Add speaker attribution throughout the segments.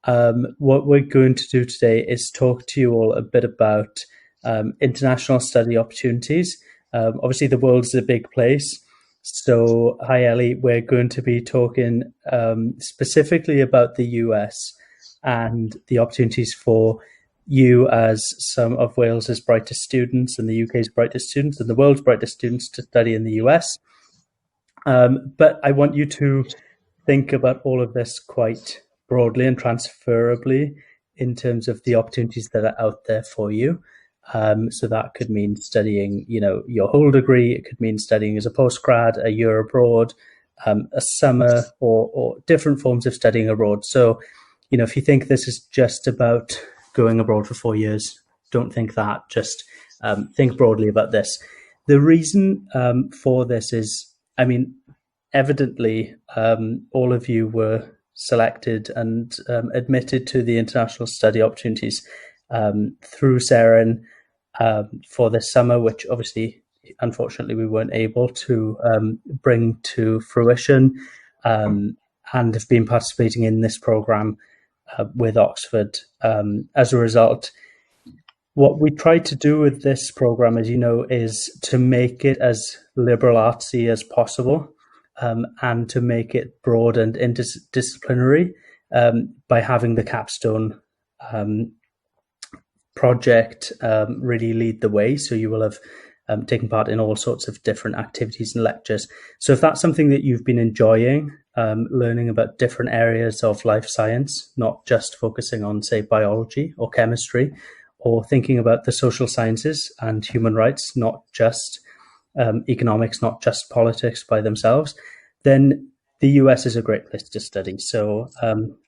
Speaker 1: What we're going to do today is talk to you all a bit about international study opportunities. Obviously, the world is a big place. So, hi, Ellie. We're going to be talking specifically about the US and the opportunities for you as some of Wales's brightest students and the UK's brightest students and the world's brightest students to study in the US. But I want you to think about all of this quite broadly and transferably in terms of the opportunities that are out there for you. So that could mean studying, your whole degree. It could mean studying as a postgrad, a year abroad, a summer, or different forms of studying abroad. So, if you think this is just about going abroad for 4 years, don't think that. Just think broadly about this. The reason for this is, evidently, all of you were selected and admitted to the international study opportunities through SEREN for this summer, which obviously, unfortunately, we weren't able to bring to fruition, and have been participating in this program with Oxford. As a result, what we tried to do with this program, as you know, is to make it as liberal artsy as possible, and to make it broad and interdisciplinary by having the capstone project really lead the way. So you will have taken part in all sorts of different activities and lectures. So if that's something that you've been enjoying, learning about different areas of life science, not just focusing on, say, biology or chemistry, or thinking about the social sciences and human rights, not just economics, not just politics by themselves, then the US is a great place to study. So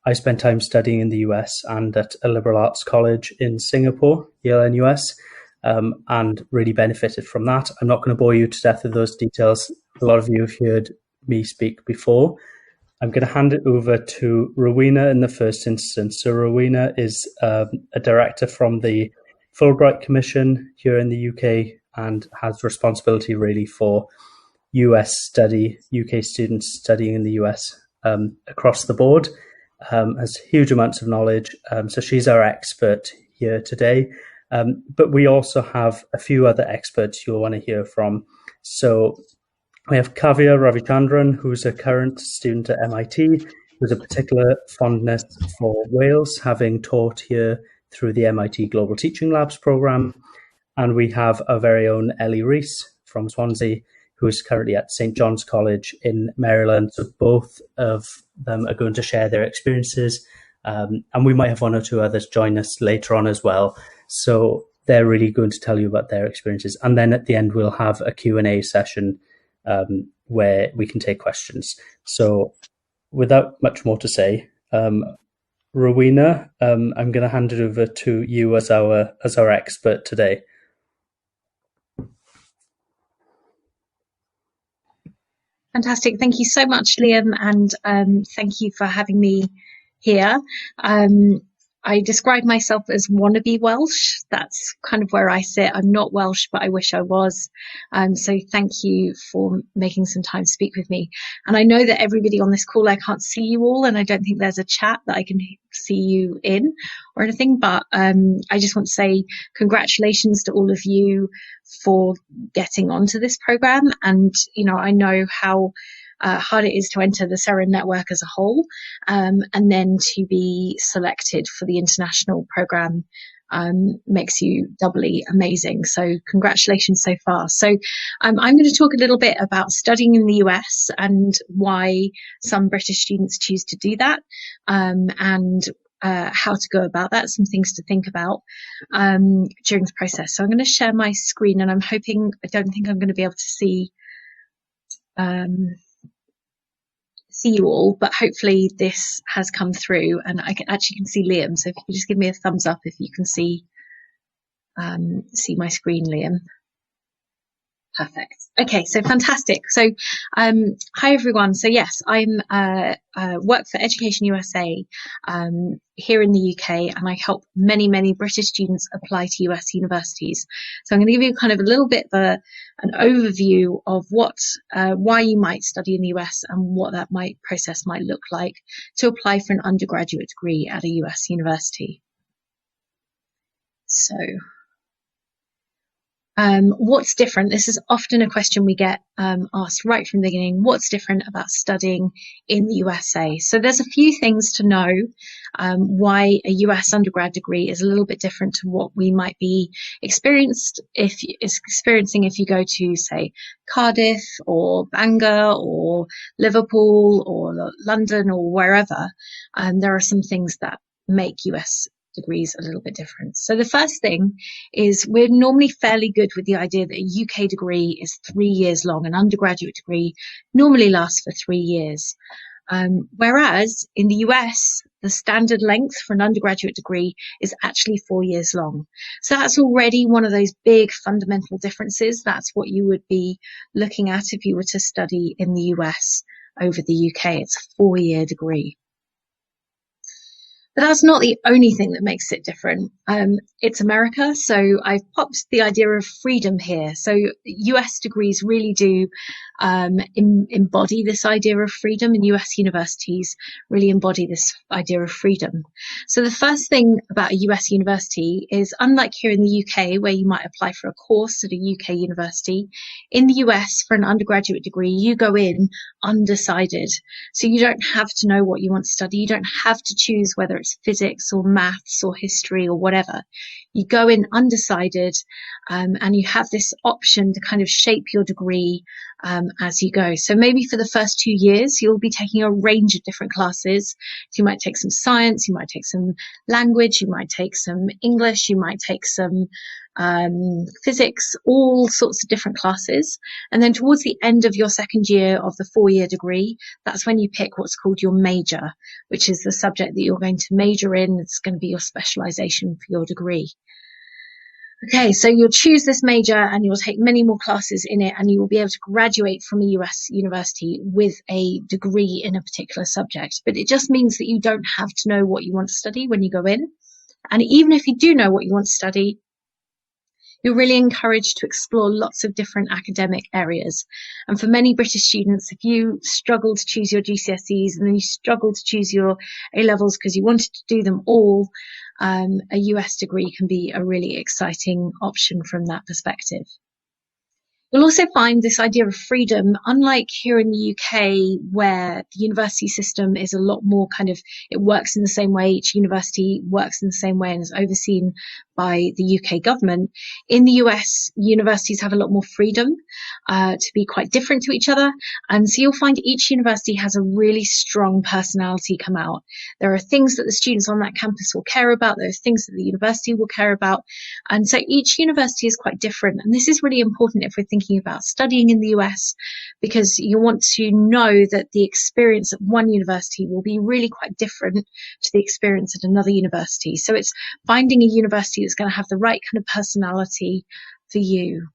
Speaker 1: I spent time studying in the US and at a liberal arts college in Singapore, ELNUS, and really benefited from that. I'm not going to bore you to death with those details. A lot of you have heard me speak before. I'm going to hand it over to Rowena in the first instance. So Rowena is a director from the Fulbright Commission here in the UK and has responsibility really for US study, UK students studying in the US across the board, has huge amounts of knowledge. So she's our expert here today. But we also have a few other experts you'll want to hear from. So we have Kavya Ravichandran, who's a current student at MIT, with a particular fondness for Wales, having taught here through the MIT Global Teaching Labs program. And we have our very own Ellie Rees from Swansea, who is currently at St. John's College in Maryland. So both of them are going to share their experiences. And we might have one or two others join us later on as well. So they're really going to tell you about their experiences. And then at the end, we'll have a Q&A session where we can take questions. So without much more to say, Rowena, I'm going to hand it over to you as our expert today.
Speaker 2: Fantastic. Thank you so much, Liam, and thank you for having me here. I describe myself as wannabe Welsh. That's kind of where I sit. I'm not Welsh, but I wish I was. So thank you for making some time to speak with me. And I know that everybody on this call, I can't see you all, and I don't think there's a chat that I can see you in or anything, but I just want to say congratulations to all of you for getting onto this program. And, I know how hard it is to enter the SEREN network as a whole, and then to be selected for the international program makes you doubly amazing. So congratulations so far. So I'm going to talk a little bit about studying in the US and why some British students choose to do that, and how to go about that, some things to think about during the process. So I'm going to share my screen, and I don't think I'm going to be able to see you all, but hopefully this has come through and I can see Liam. So if you could just give me a thumbs up if you can see my screen, Liam. Perfect. Okay, so fantastic. So, hi everyone. So yes, I'm work for Education USA here in the UK, and I help many British students apply to US universities. So I'm going to give you kind of a little bit of an overview of why you might study in the US and what that process might look like to apply for an undergraduate degree at a US university. So. What's different? This is often a question we get asked right from the beginning. What's different about studying in the USA? So there's a few things to know why a US undergrad degree is a little bit different to what we might be experiencing if you go to, say, Cardiff or Bangor or Liverpool or London or wherever. There are some things that make US degrees a little bit different. So the first thing is we're normally fairly good with the idea that a UK degree is 3 years long. An undergraduate degree normally lasts for 3 years. Whereas in the US, the standard length for an undergraduate degree is actually 4 years long. So that's already one of those big fundamental differences. That's what you would be looking at if you were to study in the US over the UK. It's a 4-year degree. But that's not the only thing that makes it different. It's America, so I've popped the idea of freedom here. So US degrees really do embody this idea of freedom, and US universities really embody this idea of freedom. So the first thing about a US university is, unlike here in the UK, where you might apply for a course at a UK university, in the US for an undergraduate degree, you go in undecided. So you don't have to know what you want to study. You don't have to choose whether it's physics or maths or history or whatever. You go in undecided, and you have this option to kind of shape your degree as you go. So maybe for the first 2 years, you'll be taking a range of different classes. So you might take some science, you might take some language, you might take some English, you might take some physics, all sorts of different classes. And then towards the end of your second year of the 4-year degree, that's when you pick what's called your major, which is the subject that you're going to major in. It's going to be your specialization for your degree. Okay, so you'll choose this major and you'll take many more classes in it, and you will be able to graduate from a US university with a degree in a particular subject. But it just means that you don't have to know what you want to study when you go in. And even if you do know what you want to study, you're really encouraged to explore lots of different academic areas. And for many British students, if you struggle to choose your GCSEs and then you struggle to choose your A-levels because you wanted to do them all, a US degree can be a really exciting option from that perspective. You'll also find this idea of freedom, unlike here in the UK, where the university system is a lot more it works in the same way. Each university works in the same way and is overseen by the UK government. In the US, universities have a lot more freedom to be quite different to each other. And so you'll find each university has a really strong personality come out. There are things that the students on that campus will care about. There are things that the university will care about. And so each university is quite different. And this is really important if we're thinking about studying in the US, because you want to know that the experience at one university will be really quite different to the experience at another university. So it's finding a university that's going to have the right kind of personality for you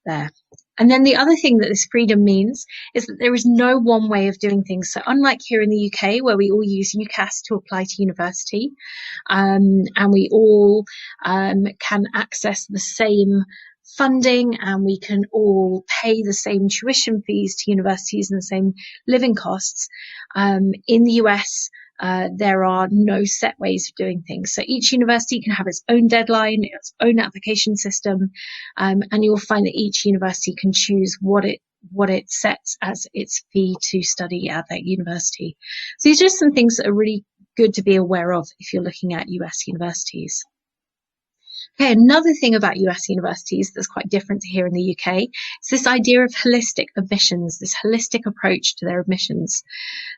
Speaker 2: there. And then the other thing that this freedom means is that there is no one way of doing things. So unlike here in the UK, where we all use UCAS to apply to university, and we all can access the same funding, and we can all pay the same tuition fees to universities and the same living costs, in the US, there are no set ways of doing things. So each university can have its own deadline, its own application system, and you'll find that each university can choose what it sets as its fee to study at that university. So these are just some things that are really good to be aware of if you're looking at US universities. Okay, another thing about US universities that's quite different to here in the UK is this idea of holistic admissions, this holistic approach to their admissions.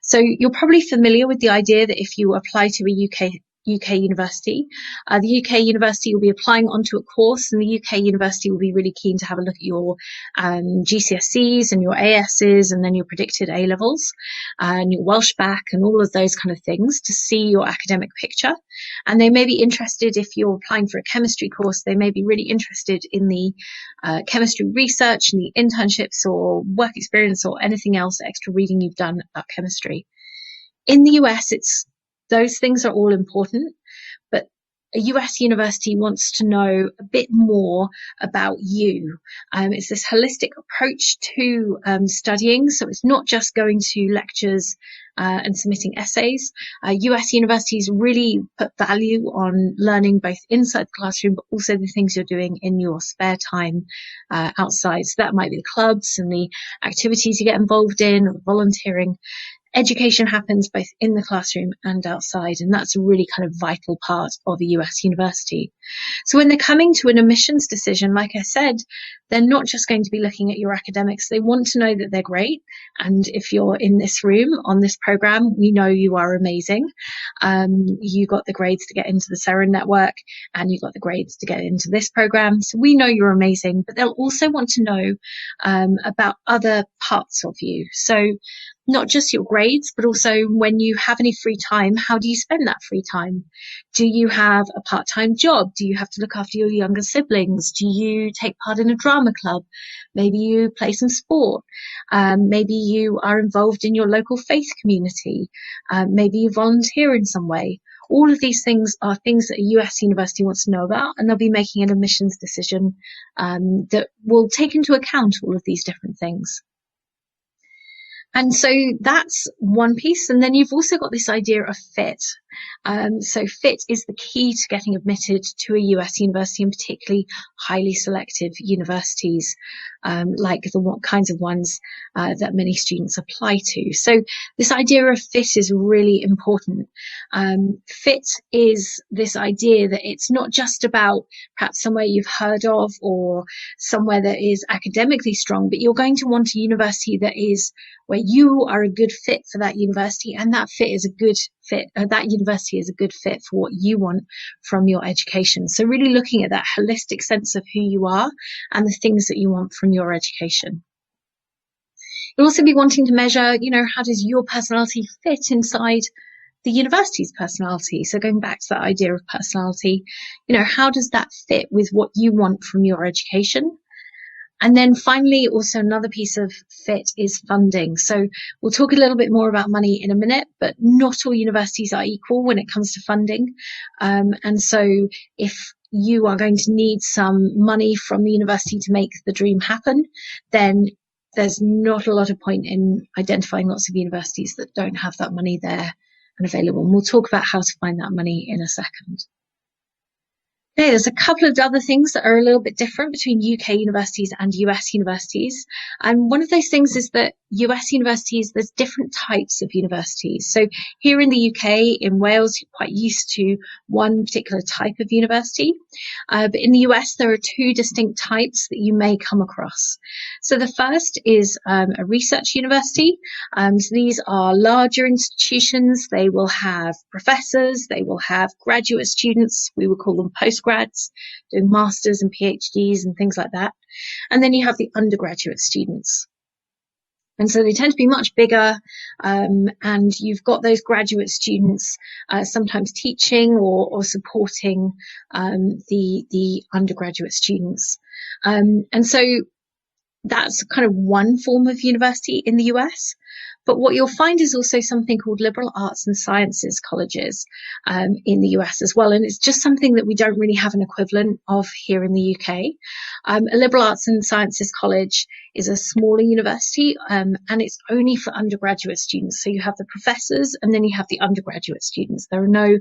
Speaker 2: So you're probably familiar with the idea that if you apply to a UK UK university. The UK university will be applying onto a course, and the UK university will be really keen to have a look at your GCSEs and your ASs, and then your predicted A levels and your Welsh back and all of those kind of things to see your academic picture. And they may be interested, if you're applying for a chemistry course, they may be really interested in the chemistry research and the internships or work experience or anything else extra reading you've done about chemistry. In the US, those things are all important, but a US university wants to know a bit more about you. It's this holistic approach to studying. So it's not just going to lectures and submitting essays. US universities really put value on learning both inside the classroom, but also the things you're doing in your spare time outside. So that might be the clubs and the activities you get involved in, or volunteering. Education happens both in the classroom and outside, and that's a really kind of vital part of a US university. So when they're coming to an admissions decision, like I said, they're not just going to be looking at your academics. They want to know that they're great. And if you're in this room on this program, we know you are amazing. You got the grades to get into the Seren network, and you got the grades to get into this program. So we know you're amazing, but they'll also want to know about other parts of you. So not just your grades, but also when you have any free time, how do you spend that free time? Do you have a part-time job? Do you have to look after your younger siblings? Do you take part in a drama club? Maybe you play some sport. Maybe you are involved in your local faith community. Maybe you volunteer in some way. All of these things are things that a US university wants to know about, and they'll be making an admissions decision that will take into account all of these different things. And so that's one piece. And then you've also got this idea of fit. So fit is the key to getting admitted to a US university, and particularly highly selective universities, like the kinds of ones that many students apply to. So this idea of fit is really important. Fit is this idea that it's not just about perhaps somewhere you've heard of or somewhere that is academically strong, but you're going to want a university that is where you are a good fit for that university, and that fit is a good fit, that university is a good fit for what you want from your education. So really looking at that holistic sense of who you are and the things that you want from your education. You'll also be wanting to measure, how does your personality fit inside the university's personality? So going back to that idea of personality, how does that fit with what you want from your education? And then finally, also another piece of fit is funding. So we'll talk a little bit more about money in a minute, but not all universities are equal when it comes to funding. And so if you are going to need some money from the university to make the dream happen, then there's not a lot of point in identifying lots of universities that don't have that money there and available. And we'll talk about how to find that money in a second. Okay, there's a couple of other things that are a little bit different between UK universities and US universities. And one of those things is that US universities, there's different types of universities. So here in the UK, in Wales, you're quite used to one particular type of university. But in the US, there are two distinct types that you may come across. So the first is a research university. So these are larger institutions. They will have professors. They will have graduate students. We would call them postgrads, doing masters and PhDs and things like that. And then you have the undergraduate students. And so they tend to be much bigger, and you've got those graduate students sometimes teaching or supporting the undergraduate students. And so that's kind of one form of university in the US. But what you'll find is also something called liberal arts and sciences colleges in the US as well. And it's just something that we don't really have an equivalent of here in the UK. A liberal arts and sciences college is a smaller university, and it's only for undergraduate students. So you have the professors and then you have the undergraduate students. There are no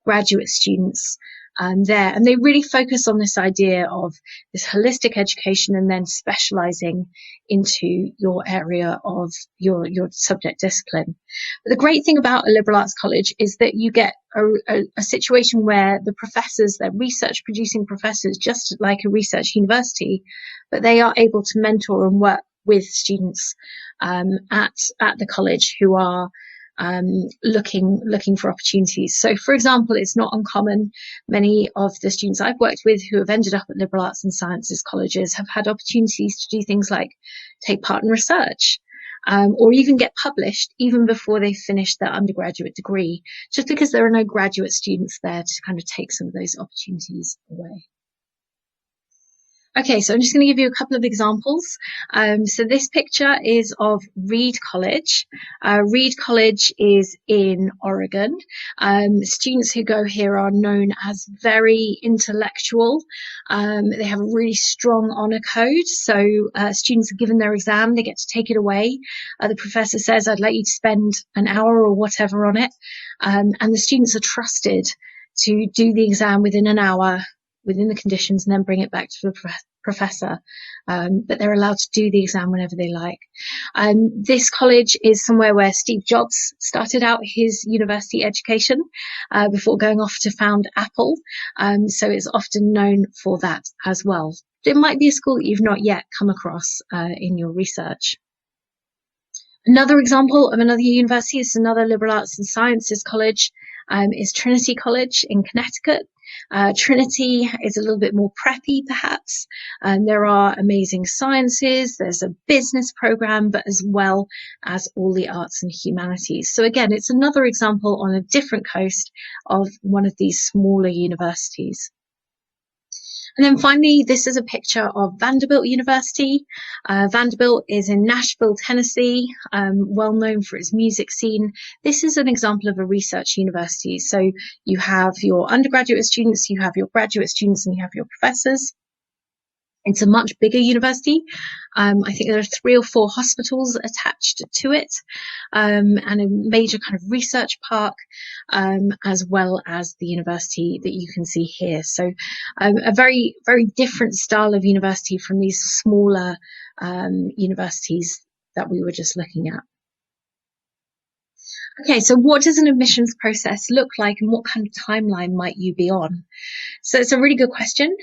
Speaker 2: graduate students there. And they really focus on this idea of this holistic education and then specializing into your area of your subject discipline. But the great thing about a liberal arts college is that you get a situation where the professors, they're research producing professors, just like a research university, but they are able to mentor and work with students at the college who are looking for opportunities. So, for example, it's not uncommon. Many of the students I've worked with who have ended up at liberal arts and sciences colleges have had opportunities to do things like take part in research, or even get published even before they finish their undergraduate degree, just because there are no graduate students there to kind of take some of those opportunities away. Okay, so I'm just going to give you a couple of examples. So this picture is of Reed College. Reed College is in Oregon. Students who go here are known as very intellectual. They have a really strong honor code. So students are given their exam, they get to take it away. The professor says, I'd like you to spend an hour or whatever on it. And the students are trusted to do the exam within an hour, within the conditions, and then bring it back to the professor. But they're allowed to do the exam whenever they like. This college is somewhere where Steve Jobs started out his university education before going off to found Apple. So it's often known for that as well. It might be a school that you've not yet come across in your research. Another example of another university is another liberal arts and sciences college, is Trinity College in Connecticut. Trinity is a little bit more preppy, perhaps. There are amazing sciences, there's a business program, but as well as all the arts and humanities. So again, it's another example on a different coast of one of these smaller universities. And then finally, this is a picture of Vanderbilt University. Vanderbilt is in Nashville, Tennessee, well known for its music scene. This is an example of a research university. So you have your undergraduate students, you have your graduate students, and you have your professors. It's a much bigger university. I think there are 3 or 4 hospitals attached to it, and a major kind of research park, as well as the university that you can see here. So a very, very different style of university from these smaller universities that we were just looking at. Okay, so what does an admissions process look like, and what kind of timeline might you be on? So it's a really good question.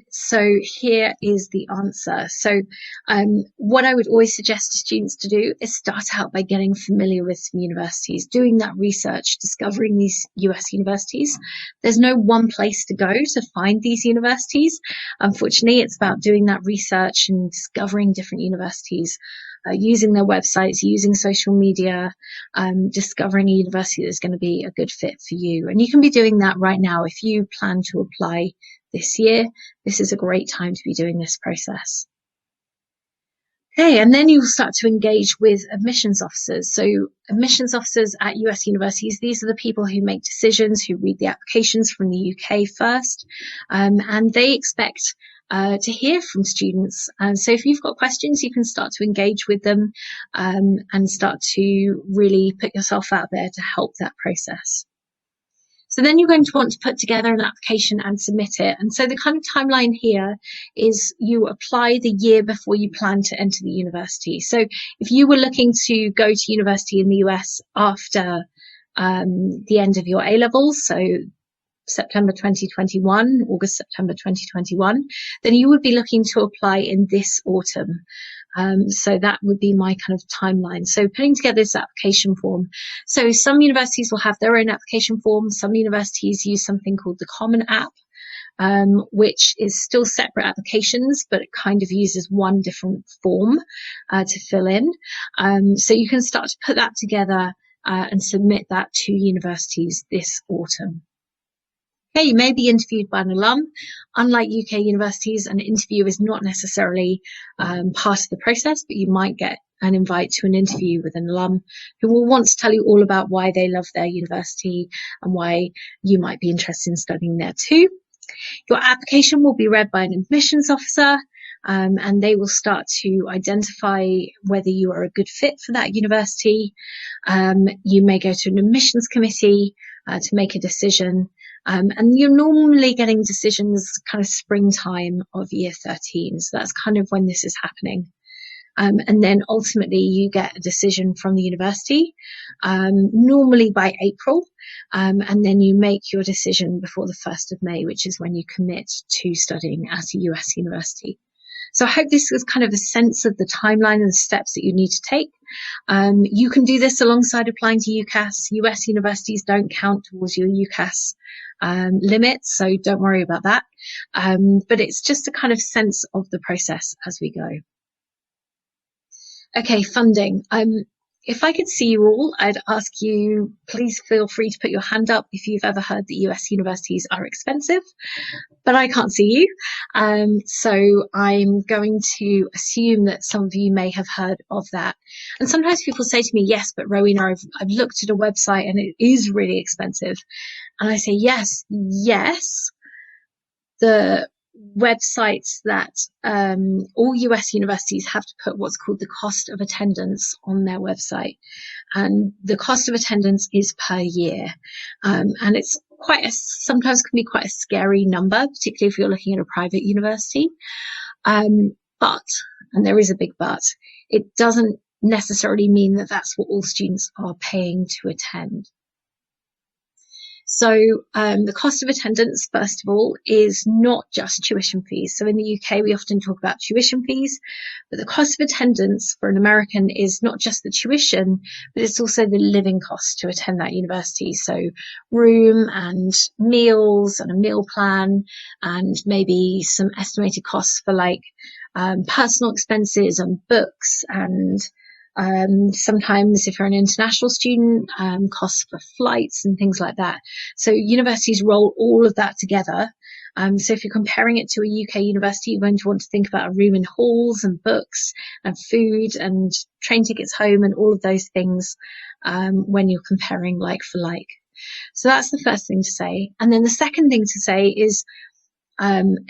Speaker 2: So here is the answer. So what I would always suggest to students to do is start out by getting familiar with some universities, doing that research, discovering these US universities. There's no one place to go to find these universities. Unfortunately, it's about doing that research and discovering different universities, using their websites, using social media, discovering a university that's going to be a good fit for you. And you can be doing that right now. If you plan to apply this year, this is a great time to be doing this process. Okay, and then you'll start to engage with admissions officers. So admissions officers at US universities, these are the people who make decisions, who read the applications from the UK first, and they expect to hear from students. So if you've got questions, you can start to engage with them and start to really put yourself out there to help that process. So then you're going to want to put together an application and submit it. And so the kind of timeline here is you apply the year before you plan to enter the university. So if you were looking to go to university in the US after the end of your A-levels, so September 2021, August, September 2021, then you would be looking to apply in this autumn. So that would be my kind of timeline. So putting together this application form. So some universities will have their own application form. Some universities use something called the Common App, which is still separate applications, but it kind of uses one different form to fill in. So you can start to put that together and submit that to universities this autumn. Okay, you may be interviewed by an alum. Unlike UK universities, an interview is not necessarily part of the process, but you might get an invite to an interview with an alum who will want to tell you all about why they love their university and why you might be interested in studying there too. Your application will be read by an admissions officer, and they will start to identify whether you are a good fit for that university. You may go to an admissions committee to make a decision. And you're normally getting decisions kind of springtime of year 13. So that's kind of when this is happening. And then ultimately you get a decision from the university, normally by April. And then you make your decision before the 1st of May, which is when you commit to studying at a US university. So I hope this was kind of a sense of the timeline and the steps that you need to take. You can do this alongside applying to UCAS. US universities don't count towards your UCAS limits, so don't worry about that. But it's just a kind of sense of the process as we go. Okay, funding. If I could see you all, I'd ask you, please feel free to put your hand up if you've ever heard that US universities are expensive, but I can't see you. So I'm going to assume that some of you may have heard of that. And sometimes people say to me, yes, but Rowena, I've looked at a website and it is really expensive. And I say, yes. The websites that all US universities have to put what's called the cost of attendance on their website, and the cost of attendance is per year, and it's sometimes can be quite a scary number, particularly if you're looking at a private university. But, and there is a big but, it doesn't necessarily mean that that's what all students are paying to attend. So the cost of attendance, first of all, is not just tuition fees. So in the UK, we often talk about tuition fees, but the cost of attendance for an American is not just the tuition, but it's also the living costs to attend that university. So room and meals and a meal plan, and maybe some estimated costs for like personal expenses and books, and sometimes if you're an international student, costs for flights and things like that. So universities roll all of that together. So if you're comparing it to a UK university, you're going to want to think about a room and halls and books and food and train tickets home and all of those things when you're comparing like for like. So that's the first thing to say. And then the second thing to say is,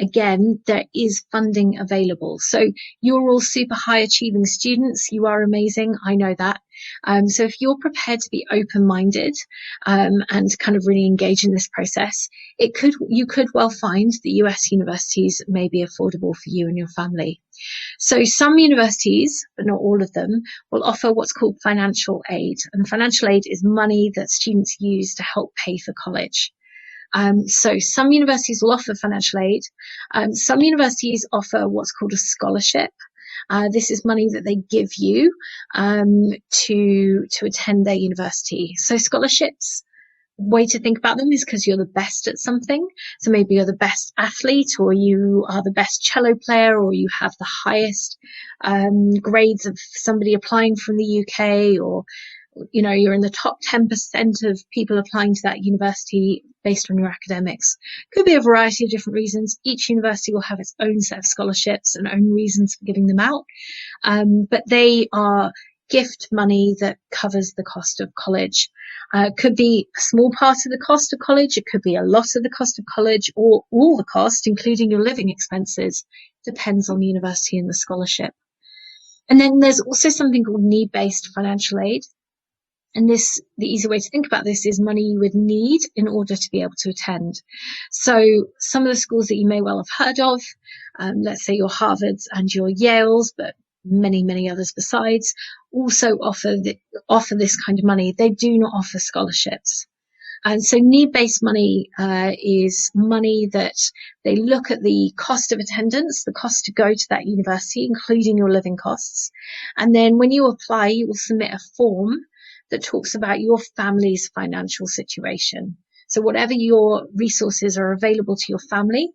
Speaker 2: again, there is funding available. So you're all super high achieving students. You are amazing. I know that. So if you're prepared to be open-minded and kind of really engage in this process, you could well find that US universities may be affordable for you and your family. So some universities, but not all of them, will offer what's called financial aid. And financial aid is money that students use to help pay for college. So some universities will offer financial aid. Some universities offer what's called a scholarship. This is money that they give you to attend their university. So scholarships, way to think about them is because you're the best at something. So maybe you're the best athlete, or you are the best cello player, or you have the highest grades of somebody applying from the UK, or you're in the top 10% of people applying to that university based on your academics. Could be a variety of different reasons. Each university will have its own set of scholarships and own reasons for giving them out. But they are gift money that covers the cost of college. Could be a small part of the cost of college. It could be a lot of the cost of college, or all the cost, including your living expenses. Depends on the university and the scholarship. And then there's also something called need-based financial aid. And the easy way to think about this is money you would need in order to be able to attend. So some of the schools that you may well have heard of, let's say your Harvards and your Yales, but many, many others besides, also offer this kind of money. They do not offer scholarships. And so need-based money is money that they look at the cost of attendance, the cost to go to that university, including your living costs. And then when you apply, you will submit a form that talks about your family's financial situation. So whatever your resources are available to your family,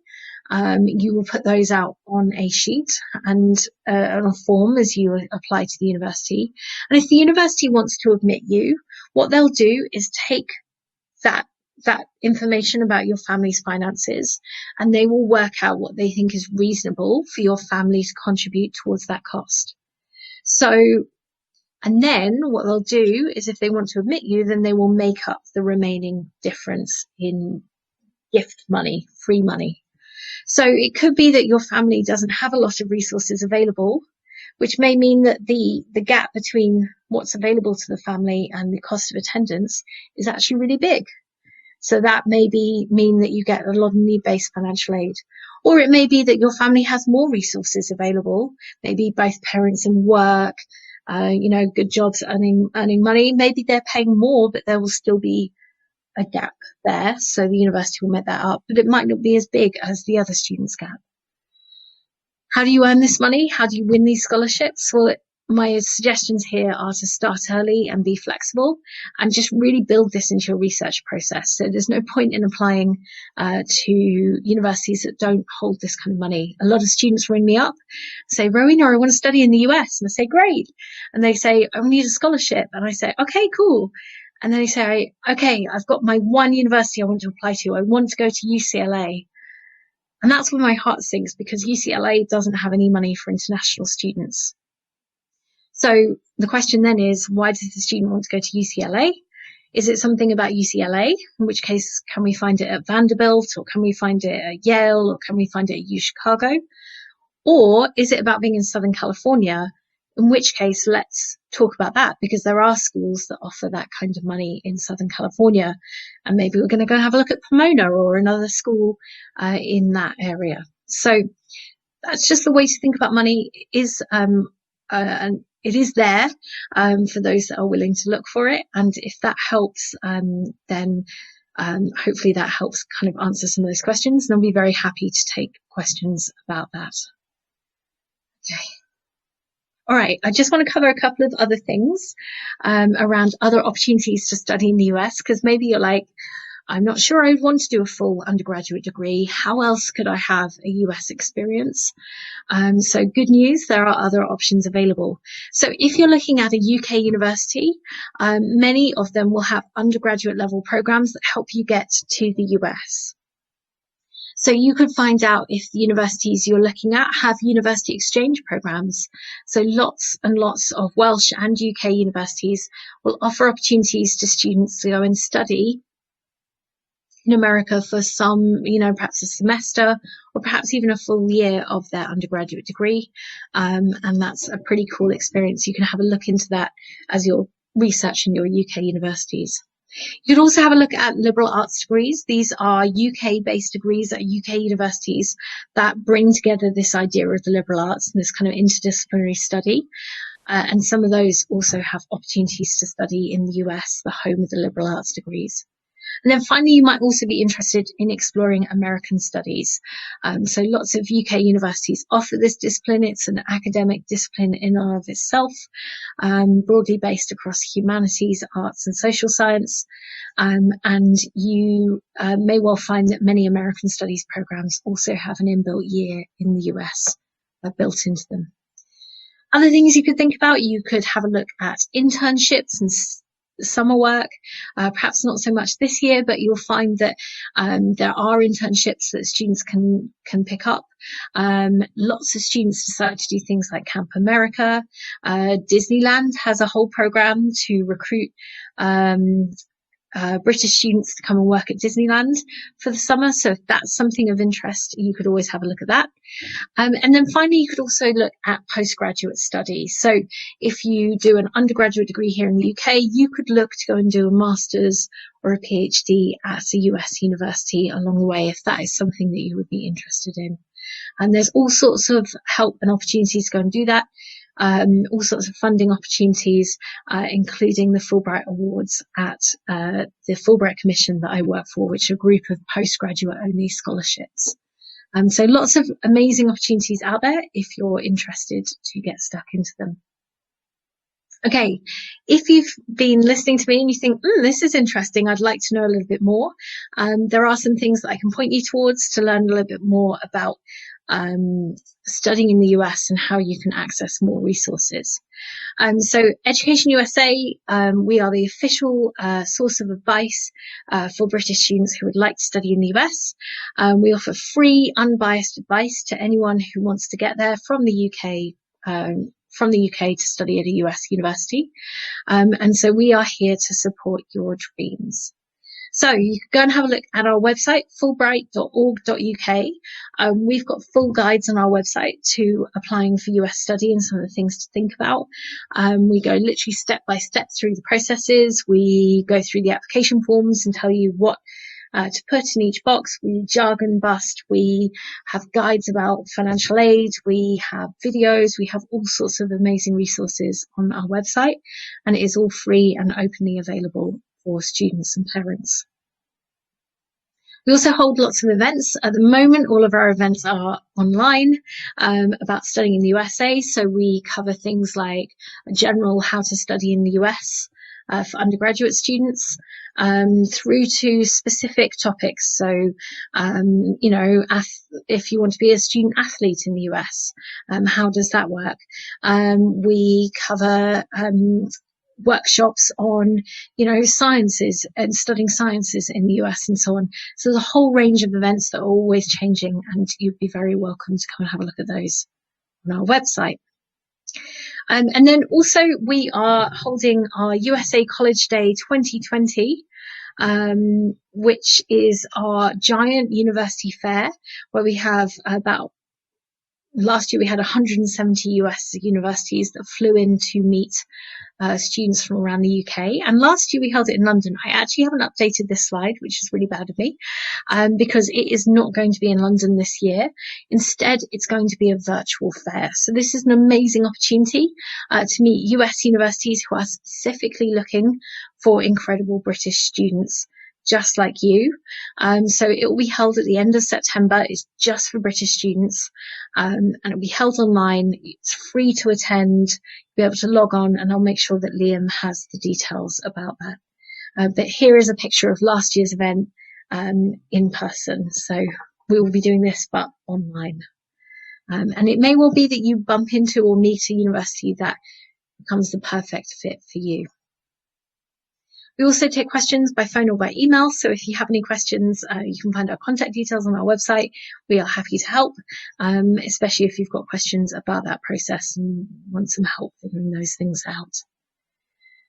Speaker 2: you will put those out on a sheet and on a form as you apply to the university. And if the university wants to admit you, what they'll do is take that information about your family's finances, and they will work out what they think is reasonable for your family to contribute towards that cost. And then what they'll do is, if they want to admit you, then they will make up the remaining difference in gift money, free money. So it could be that your family doesn't have a lot of resources available, which may mean that the gap between what's available to the family and the cost of attendance is actually really big. So that may mean that you get a lot of need-based financial aid. Or it may be that your family has more resources available, maybe both parents in work, good jobs, earning money. Maybe they're paying more, but there will still be a gap there. So the university will make that up, but it might not be as big as the other students' gap. How do you earn this money? How do you win these scholarships? Well, my suggestions here are to start early and be flexible and just really build this into your research process. So there's no point in applying to universities that don't hold this kind of money. A lot of students ring me up, say, Rowena, I want to study in the US. And I say, great. And they say, I need a scholarship. And I say, okay, cool. And then they say, okay, I've got my one university I want to apply to. I want to go to UCLA. And that's where my heart sinks, because UCLA doesn't have any money for international students. So the question then is, why does the student want to go to UCLA? Is it something about UCLA? In which case, can we find it at Vanderbilt, or can we find it at Yale, or can we find it at U Chicago? Or is it about being in Southern California? In which case, let's talk about that, because there are schools that offer that kind of money in Southern California. And maybe we're going to go have a look at Pomona or another school in that area. So that's just the way to think about money. And it is there for those that are willing to look for it. And if that helps, then hopefully that helps kind of answer some of those questions. And I'll be very happy to take questions about that. Okay. All right, I just want to cover a couple of other things around other opportunities to study in the US, because maybe you're like, I'm not sure I would want to do a full undergraduate degree. How else could I have a US experience? So good news, there are other options available. So if you're looking at a UK university, many of them will have undergraduate level programs that help you get to the US. So you could find out if the universities you're looking at have university exchange programs. So lots and lots of Welsh and UK universities will offer opportunities to students to go and study in America for some, perhaps a semester or perhaps even a full year of their undergraduate degree. And that's a pretty cool experience. You can have a look into that as you're researching your UK universities. You could also have a look at liberal arts degrees. These are UK-based degrees at UK universities that bring together this idea of the liberal arts and this kind of interdisciplinary study. And some of those also have opportunities to study in the US, the home of the liberal arts degrees. And then finally, you might also be interested in exploring American studies. So lots of UK universities offer this discipline. It's an academic discipline in and of itself, broadly based across humanities, arts and social science. And you may well find that many American studies programs also have an inbuilt year in the US built into them. Other things you could think about, you could have a look at internships and summer work, perhaps not so much this year, but you'll find that there are internships that students can pick up. Lots of students decide to do things like Camp America. Disneyland has a whole program to recruit British students to come and work at Disneyland for the summer. So if that's something of interest, you could always have a look at that. And then finally, you could also look at postgraduate study. So if you do an undergraduate degree here in the UK, you could look to go and do a master's or a PhD at a US university along the way, if that is something that you would be interested in. And there's all sorts of help and opportunities to go and do that. All sorts of funding opportunities, including the Fulbright Awards at the Fulbright Commission that I work for, which are a group of postgraduate-only scholarships. So lots of amazing opportunities out there if you're interested to get stuck into them. Okay, if you've been listening to me and you think, this is interesting, I'd like to know a little bit more, there are some things that I can point you towards to learn a little bit more about studying in the US and how you can access more resources. So Education USA, we are the official source of advice for British students who would like to study in the US. We offer free, unbiased advice to anyone who wants to get there from the UK to study at a US university. And so we are here to support your dreams. So you can go and have a look at our website, fulbright.org.uk. We've got full guides on our website to applying for US study and some of the things to think about. We go literally step by step through the processes. We go through the application forms and tell you what to put in each box. We jargon bust. We have guides about financial aid. We have videos. We have all sorts of amazing resources on our website, and it is all free and openly available for students and parents. We also hold lots of events. At the moment, all of our events are online about studying in the USA. So we cover things like general how to study in the US for undergraduate students, through to specific topics. So, if you want to be a student athlete in the US, how does that work? We cover workshops on, sciences and studying sciences in the US and so on. So there's a whole range of events that are always changing, and you'd be very welcome to come and have a look at those on our website. And then also we are holding our USA College Day 2020, which is our giant university fair where we have last year we had 170 US universities that flew in to meet students from around the UK. And last year we held it in London. I actually haven't updated this slide, which is really bad of me, because it is not going to be in London this year. Instead, it's going to be a virtual fair. So this is an amazing opportunity to meet US universities who are specifically looking for incredible British students just like you. So it will be held at the end of September. It's just for British students, and it'll be held online. It's free to attend. You'll be able to log on, and I'll make sure that Liam has the details about that. But here is a picture of last year's event in person. So we will be doing this, but online. And it may well be that you bump into or meet a university that becomes the perfect fit for you. We also take questions by phone or by email. So if you have any questions, you can find our contact details on our website. We are happy to help, especially if you've got questions about that process and want some help figuring those things out.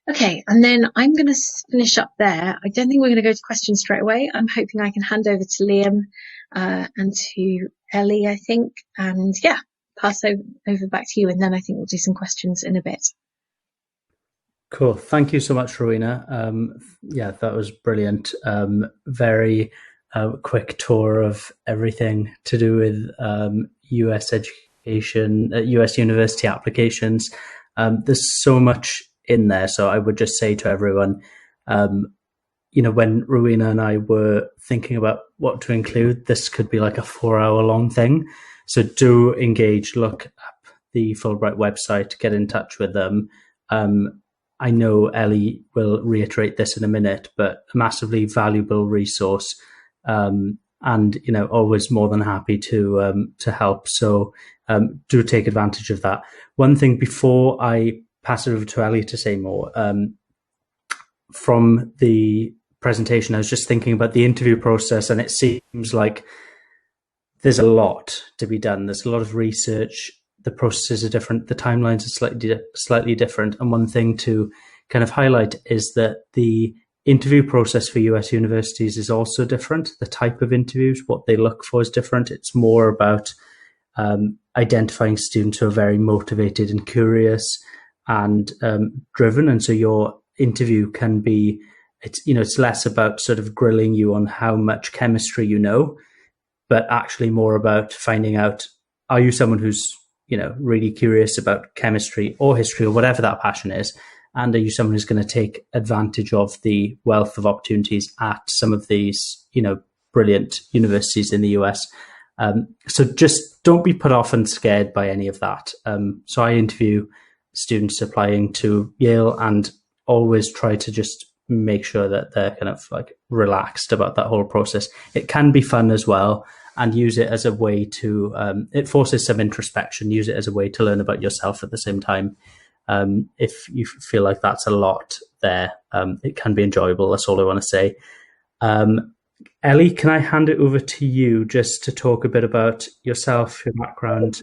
Speaker 2: Okay, and then I'm going to finish up there. I don't think we're going to go to questions straight away. I'm hoping I can hand over to Liam and to Ellie, I think. And yeah, pass over back to you. And then I think we'll do some questions in a bit.
Speaker 1: Cool. Thank you so much, Rowena. Yeah, that was brilliant. Very quick tour of everything to do with US education, US university applications. There's so much in there. So I would just say to everyone, when Rowena and I were thinking about what to include, this could be like a 4-hour long thing. So do engage, look up the Fulbright website, get in touch with them. I know Ellie will reiterate this in a minute, but a massively valuable resource, and always more than happy to help. So do take advantage of that. One thing before I pass it over to Ellie to say more, from the presentation, I was just thinking about the interview process, and it seems like there's a lot to be done. There's a lot of research. The processes are different. The timelines are slightly different. And one thing to kind of highlight is that the interview process for US universities is also different. The type of interviews, what they look for is different. It's more about identifying students who are very motivated and curious and driven. And so your interview can be, it's less about sort of grilling you on how much chemistry you know, but actually more about finding out, are you someone who's really curious about chemistry or history or whatever that passion is? And are you someone who's going to take advantage of the wealth of opportunities at some of these, brilliant universities in the US? So just don't be put off and scared by any of that. So I interview students applying to Yale and always try to just make sure that they're kind of like relaxed about that whole process. It can be fun as well. And use it as a way to, it forces some introspection, use it as a way to learn about yourself at the same time. If you feel like that's a lot there, it can be enjoyable. That's all I want to say. Ellie, can I hand it over to you just to talk a bit about yourself, your background,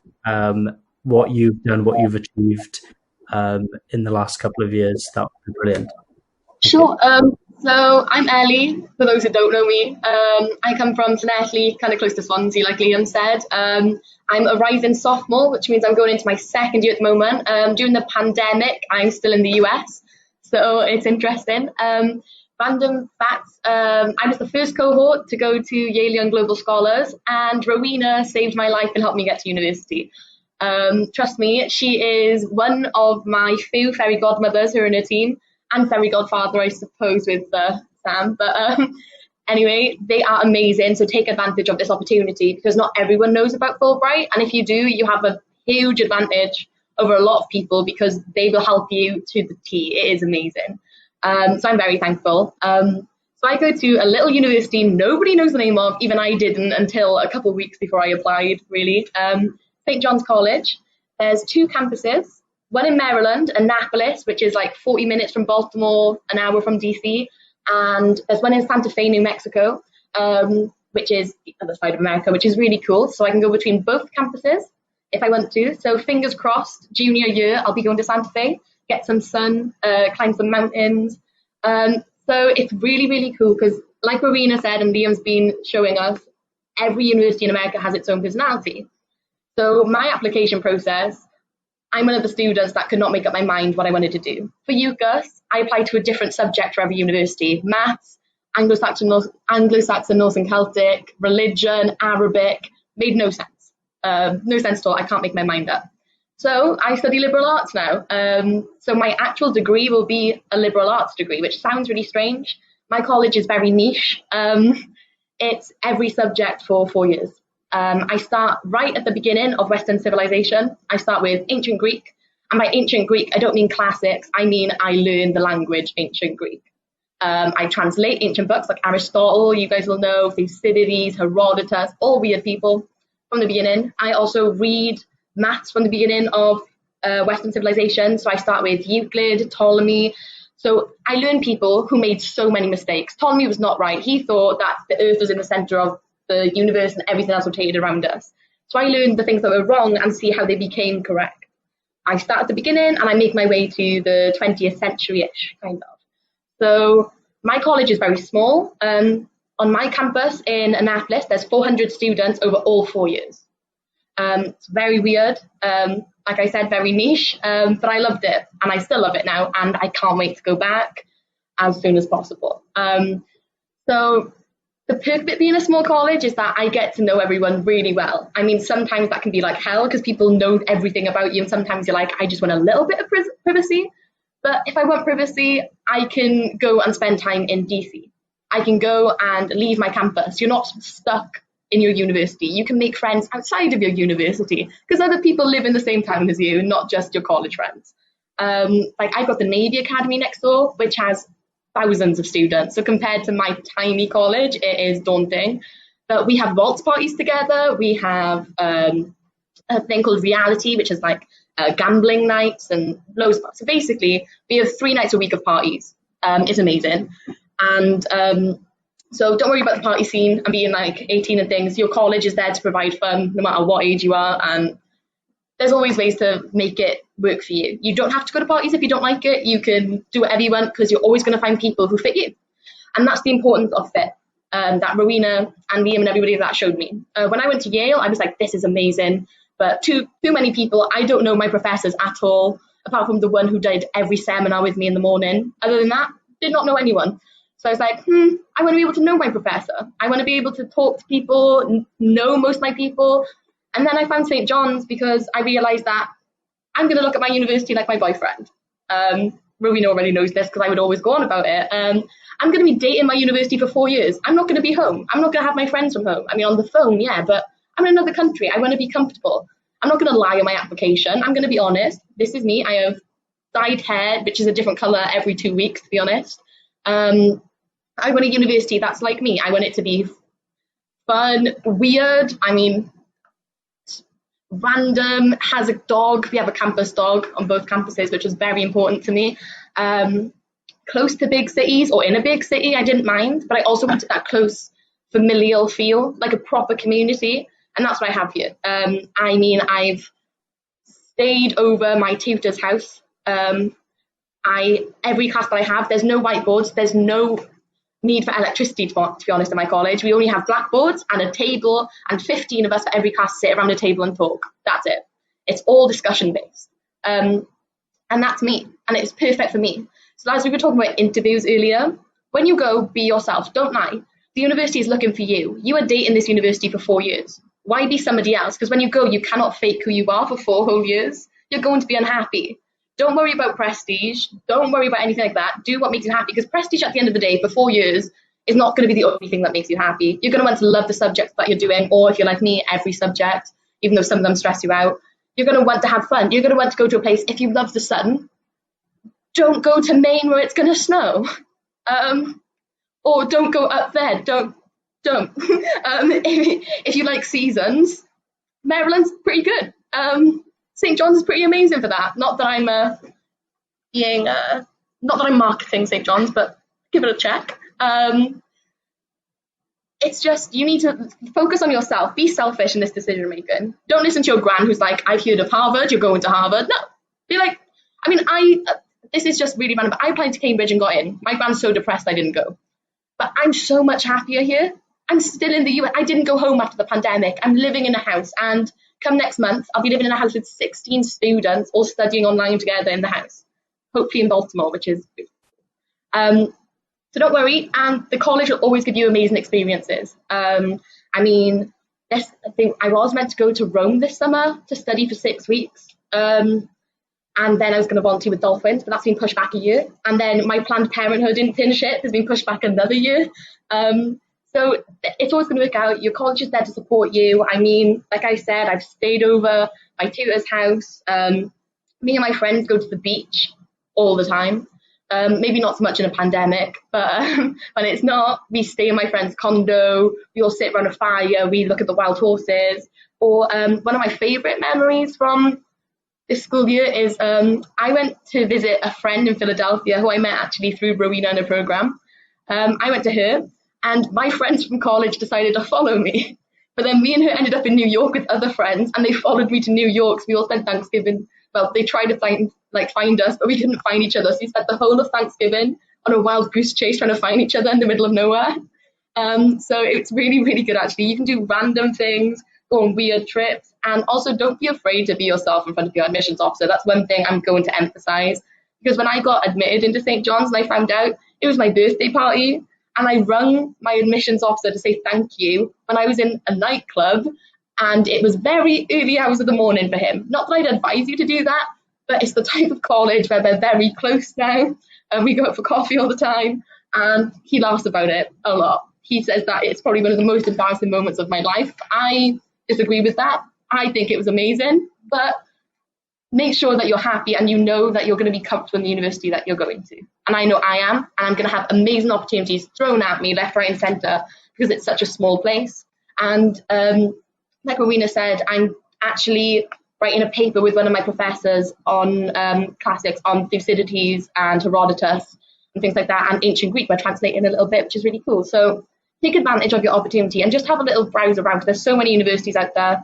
Speaker 1: what you've done, what you've achieved in the last couple of years? That would be brilliant.
Speaker 3: Sure. So I'm Ellie, for those who don't know me. I come from Connecticut, kind of close to Swansea, like Liam said. I'm a rising sophomore, which means I'm going into my second year at the moment. During the pandemic, I'm still in the US, so it's interesting. Random facts, I was the first cohort to go to Yale Young Global Scholars, and Rowena saved my life and helped me get to university. Trust me, she is one of my few fairy godmothers who are in her team. And fairy godfather, I suppose, with Sam. But Anyway, they are amazing. So take advantage of this opportunity because not everyone knows about Fulbright. And if you do, you have a huge advantage over a lot of people because they will help you to the T. It is amazing. So I'm very thankful. So I go to a little university nobody knows the name of, even I didn't until a couple of weeks before I applied, really. St. John's College. There's 2 campuses, one in Maryland, Annapolis, which is like 40 minutes from Baltimore, an hour from DC, and there's one in Santa Fe, New Mexico, which is the other side of America, which is really cool. So I can go between both campuses if I want to. So fingers crossed, junior year, I'll be going to Santa Fe, get some sun, climb some mountains. So it's really, really cool because like Rowena said and Liam's been showing us, every university in America has its own personality. So my application process, I'm one of the students that could not make up my mind what I wanted to do. For UCAS, I applied to a different subject for every university. Maths, Anglo-Saxon, Norse and Celtic, religion, Arabic, made no sense. No sense at all. I can't make my mind up. So I study liberal arts now. So my actual degree will be a liberal arts degree, which sounds really strange. My college is very niche. It's every subject for 4 years. I start right at the beginning of Western civilization. I start with ancient Greek. And by ancient Greek, I don't mean classics. I mean I learn the language ancient Greek. I translate ancient books like Aristotle, you guys will know, Thucydides, Herodotus, all weird people from the beginning. I also read maths from the beginning of Western civilization. So I start with Euclid, Ptolemy. So I learn people who made so many mistakes. Ptolemy was not right. He thought that the earth was in the center of the universe and everything else rotated around us. So I learned the things that were wrong and see how they became correct. I start at the beginning and I make my way to the 20th century-ish, kind of. So my college is very small. On my campus in Annapolis, there's 400 students over all 4 years. It's very weird. Like I said, very niche, but I loved it and I still love it now and I can't wait to go back as soon as possible. So the perk of it being a small college is that I get to know everyone really well. I mean, sometimes that can be like hell because people know everything about you and sometimes you're like, I just want a little bit of privacy. But if I want privacy, I can go and spend time in DC. I can go and leave my campus. You're not stuck in your university. You can make friends outside of your university because other people live in the same town as you, not just your college friends. Like I've got the Navy Academy next door, which has thousands of students. So compared to my tiny college, it is daunting. But we have waltz parties together. We have a thing called reality, which is like gambling nights and loads of stuff. So basically, we have 3 nights a week of parties. It's amazing. And so don't worry about the party scene and being like 18 and things. Your college is there to provide fun no matter what age you are. And there's always ways to make it work for you. You don't have to go to parties if you don't like it. You can do whatever you want because you're always going to find people who fit you. And that's the importance of fit that Rowena and Liam and everybody that showed me. When I went to Yale, I was like, this is amazing. But too many people, I don't know my professors at all, apart from the one who did every seminar with me in the morning. Other than that, did not know anyone. So I was like, I want to be able to know my professor. I want to be able to talk to people, know most of my people. And then I found St. John's because I realized that I'm going to look at my university like my boyfriend. Rowena already knows this because I would always go on about it. I'm going to be dating my university for 4 years. I'm not going to be home. I'm not going to have my friends from home. I mean, on the phone, yeah, but I'm in another country. I want to be comfortable. I'm not going to lie on my application. I'm going to be honest. This is me. I have dyed hair, which is a different color every 2 weeks, to be honest. I want a university that's like me. I want it to be fun, weird. I mean, random, has a dog. We have a campus dog on both campuses, which is very important to me. Close to big cities or in a big city, I didn't mind, but I also wanted that close familial feel, like a proper community, and that's what I have here. I mean, I've stayed over my tutor's house. Every class that I have, there's no whiteboards, there's no need for electricity, to be honest, in my college. We only have blackboards and a table, and 15 of us for every class sit around a table and talk. That's it. It's all discussion based. And that's me, and it's perfect for me. So as we were talking about interviews earlier, when you go, be yourself, don't lie. The university is looking for you. You are dating this university for 4 years. Why be somebody else? Because when you go, you cannot fake who you are for 4 whole years. You're going to be unhappy. Don't worry about prestige. Don't worry about anything like that. Do what makes you happy, because prestige at the end of the day for 4 years is not going to be the only thing that makes you happy. You're going to want to love the subjects that you're doing, or if you're like me, every subject, even though some of them stress you out. You're going to want to have fun. You're going to want to go to a place. If you love the sun, don't go to Maine where it's going to snow. Or don't go up there. Don't. If you like seasons, Maryland's pretty good. St. John's is pretty amazing for that. Not that I'm not that I'm marketing St. John's, but give it a check. It's just, you need to focus on yourself. Be selfish in this decision making. Don't listen to your gran who's like, I've heard of Harvard, you're going to Harvard. No, be like, I mean, this is just really random, but I applied to Cambridge and got in. My gran's so depressed I didn't go. But I'm so much happier here. I'm still in the US. I didn't go home after the pandemic. I'm living in a house, and come next month, I'll be living in a house with 16 students all studying online together in the house, hopefully in Baltimore, which is beautiful. So don't worry, and the college will always give you amazing experiences. I mean, I think I was meant to go to Rome this summer to study for 6 weeks. And then I was going to volunteer with dolphins, but that's been pushed back a year. And then my Planned Parenthood internship has been pushed back another year. So it's always going to work out. Your college is there to support you. I mean, like I said, I've stayed over my tutor's house. Me and my friends go to the beach all the time. Maybe not so much in a pandemic, but when it's not, we stay in my friend's condo. We all sit around a fire. We look at the wild horses. Or one of my favourite memories from this school year is I went to visit a friend in Philadelphia who I met actually through Rowena in a program. I went to her, and my friends from college decided to follow me. But then me and her ended up in New York with other friends, and they followed me to New York. So we all spent Thanksgiving. Well, they tried to find us, but we couldn't find each other. So we spent the whole of Thanksgiving on a wild goose chase trying to find each other in the middle of nowhere. So it's really, really good, actually. You can do random things, go on weird trips, and also don't be afraid to be yourself in front of your admissions officer. That's one thing I'm going to emphasize, because when I got admitted into St. John's and I found out it was my birthday party, and I rung my admissions officer to say thank you when I was in a nightclub, and it was very early hours of the morning for him. Not that I'd advise you to do that, but it's the type of college where they're very close now, and we go out for coffee all the time, and he laughs about it a lot. He says that it's probably one of the most embarrassing moments of my life. I disagree with that. I think it was amazing, but make sure that you're happy and you know that you're going to be comfortable in the university that you're going to. And I know I am, and I'm going to have amazing opportunities thrown at me left, right and centre, because it's such a small place. And like Rowena said, I'm actually writing a paper with one of my professors on classics, on Thucydides and Herodotus and things like that, and ancient Greek. We're translating a little bit, which is really cool. So take advantage of your opportunity and just have a little browse around. There's so many universities out there,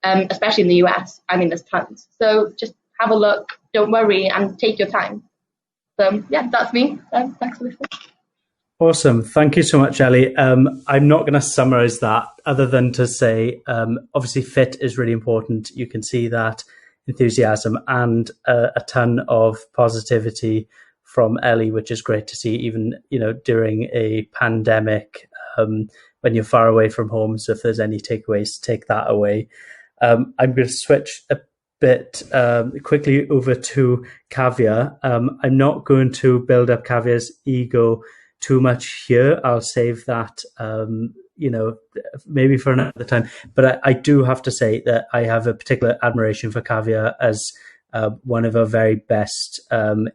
Speaker 3: especially in the US. I mean, there's tons. So just have a look, don't worry, and take your time. So yeah, that's me. Thanks for listening.
Speaker 1: Awesome. Thank you so much, Ellie. I'm not going to summarize that other than to say, obviously fit is really important. You can see that enthusiasm and a ton of positivity from Ellie, which is great to see, even, during a pandemic, when you're far away from home. So if there's any takeaways, take that away. I'm going to switch a bit quickly over to Kavya. I'm not going to build up Kavya's ego too much here. I'll save that, maybe for another time. But I do have to say that I have a particular admiration for Kavya as one of our very best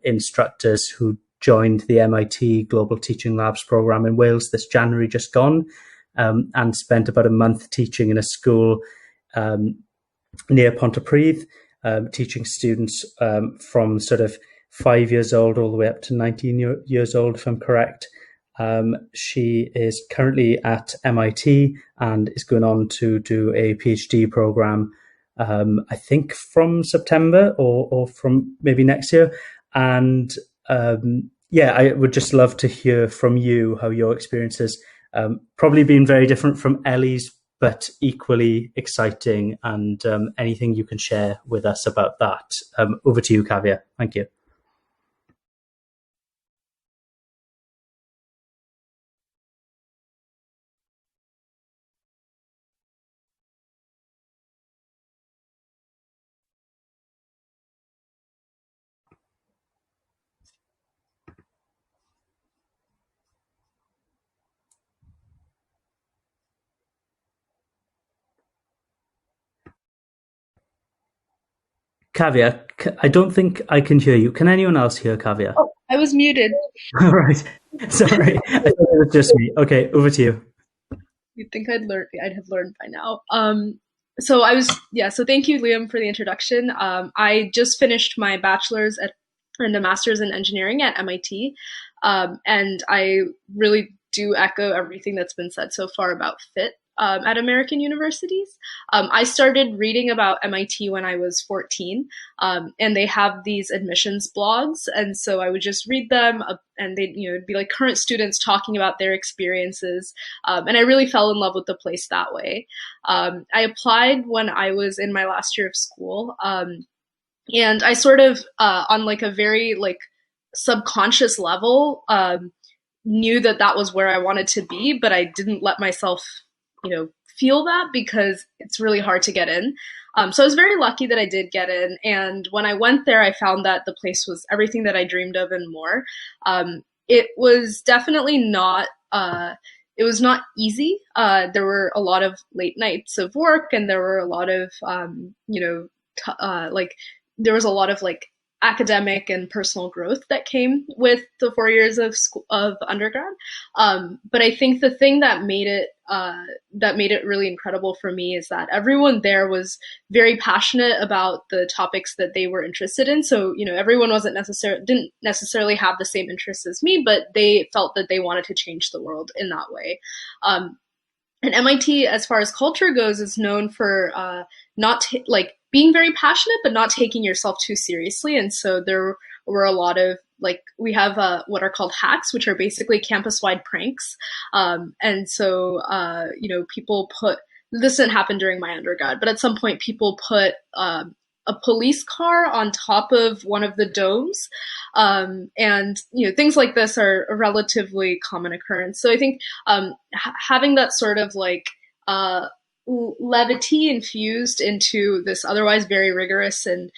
Speaker 1: instructors who joined the MIT Global Teaching Labs program in Wales this January just gone, and spent about a month teaching in a school near Pontypridd, teaching students from sort of 5 years old all the way up to 19 years old, if I'm correct. She is currently at MIT and is going on to do a PhD program, I think from September or from maybe next year. And I would just love to hear from you how your experience has probably been very different from Ellie's, but equally exciting, and anything you can share with us about that. Over to you, Kavya. Thank you. Kavya, I don't think I can hear you. Can anyone else hear Kavya?
Speaker 4: Oh, I was muted.
Speaker 1: All right. Sorry. I thought it was just me. Okay, over to you.
Speaker 4: You'd think I'd have learned by now. So thank you, Liam, for the introduction. I just finished my bachelor's and a master's in engineering at MIT. And I really do echo everything that's been said so far about fit at American universities. I started reading about MIT when I was 14, and they have these admissions blogs, and so I would just read them, and it'd be like current students talking about their experiences, and I really fell in love with the place that way. I applied when I was in my last year of school, and I sort of, on like a very like subconscious level, knew that that was where I wanted to be, but I didn't let myself feel that because it's really hard to get in. So I was very lucky that I did get in. And when I went there, I found that the place was everything that I dreamed of and more. It was definitely not, it was not easy. There were a lot of late nights of work, and there were a lot of, there was a lot of like academic and personal growth that came with the 4 years of school, of undergrad. But I think the thing that made it really incredible for me is that everyone there was very passionate about the topics that they were interested in. So, everyone didn't necessarily have the same interests as me, but they felt that they wanted to change the world in that way. And MIT, as far as culture goes, is known for being very passionate, but not taking yourself too seriously. And so there were a lot of we have what are called hacks, which are basically campus-wide pranks. And so, people this didn't happen during my undergrad, but at some point people put a police car on top of one of the domes. And, things like this are a relatively common occurrence. So I think having that sort of levity infused into this otherwise very rigorous and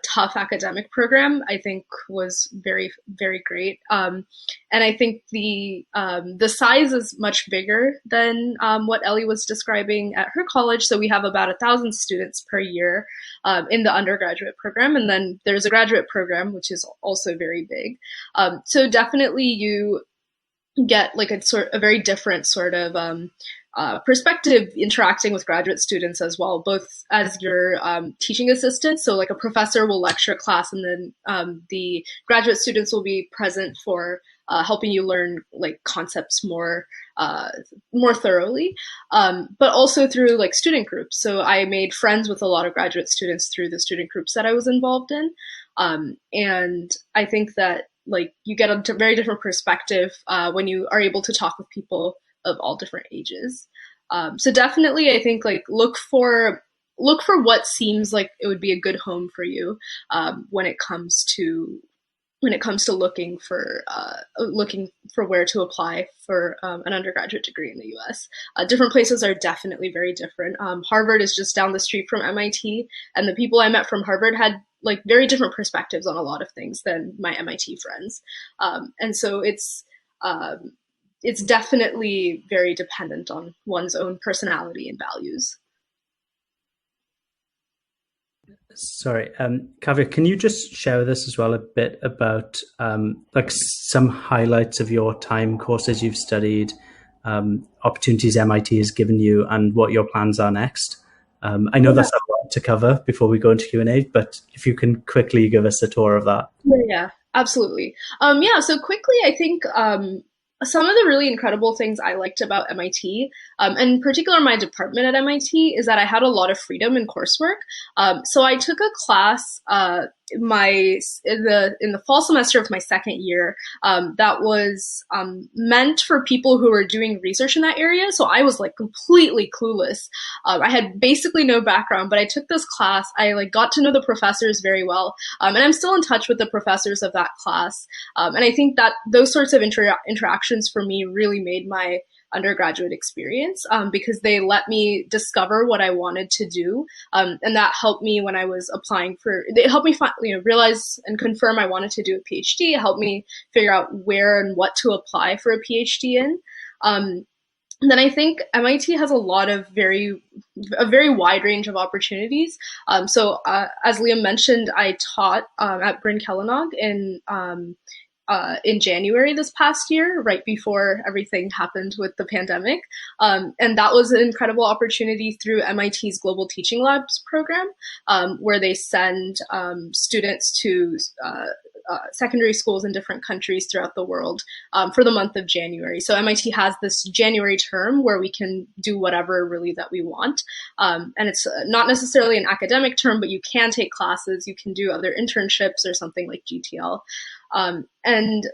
Speaker 4: tough academic program, I think was very, very great. And I think the size is much bigger than what Ellie was describing at her college. So we have about 1,000 students per year in the undergraduate program. And then there's a graduate program, which is also very big. So definitely you get a very different sort of perspective interacting with graduate students as well, both as your teaching assistant. So a professor will lecture class, and then the graduate students will be present for helping you learn concepts more thoroughly, but also through student groups. So I made friends with a lot of graduate students through the student groups that I was involved in. And I think that you get a very different perspective when you are able to talk with people of all different ages. So definitely, I think look for what seems like it would be a good home for you when it comes to looking for where to apply for an undergraduate degree in the U.S. Different places are definitely very different. Harvard is just down the street from MIT, and the people I met from Harvard had very different perspectives on a lot of things than my MIT friends. And so it's definitely very dependent on one's own personality and values.
Speaker 1: Sorry, Kavya, can you just share with us as well a bit about some highlights of your time, courses you've studied, opportunities MIT has given you, and what your plans are next? I know that's a lot to cover before we go into Q&A, but if you can quickly give us a tour of that.
Speaker 4: Yeah, absolutely. So quickly, I think some of the really incredible things I liked about MIT, and in particular my department at MIT, is that I had a lot of freedom in coursework. So I took a class in the fall semester of my second year that was meant for people who were doing research in that area. So I was completely clueless. I had basically no background, but I took this class. I got to know the professors very well, and I'm still in touch with the professors of that class. And I think that those sorts of interactions for me really made my undergraduate experience because they let me discover what I wanted to do, and that helped me when I was applying it helped me realize and confirm I wanted to do a PhD. It helped me figure out where and what to apply for a PhD in. then I think MIT has a very wide range of opportunities. So as Liam mentioned, I taught at Bryn Kellonog in January this past year, right before everything happened with the pandemic. And that was an incredible opportunity through MIT's Global Teaching Labs program, where they send students to secondary schools in different countries throughout the world for the month of January. So MIT has this January term where we can do whatever really that we want. And it's not necessarily an academic term, but you can take classes, you can do other internships or something like GTL. And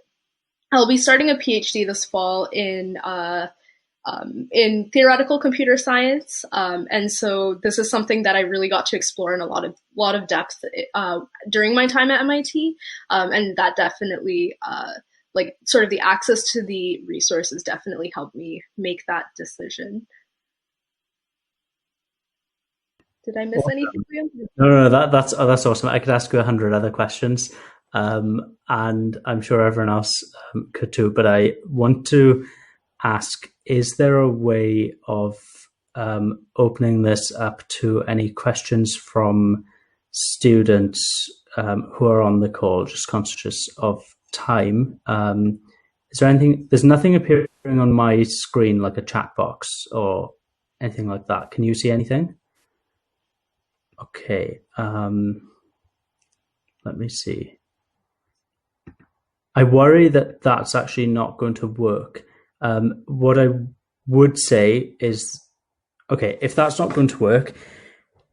Speaker 4: I'll be starting a PhD this fall in theoretical computer science, and so this is something that I really got to explore in a lot of depth during my time at MIT, and that definitely like sort of the access to the resources definitely helped me make that decision. Did I miss anything?
Speaker 1: No, that's awesome. I could ask you 100 other questions, and I'm sure everyone else could too. But I want to ask: is there a way of opening this up to any questions from students who are on the call? Just conscious of time. Is there anything? There's nothing appearing on my screen like a chat box or anything like that. Can you see anything? Okay, let me see. I worry that that's actually not going to work. What I would say is, okay, if that's not going to work,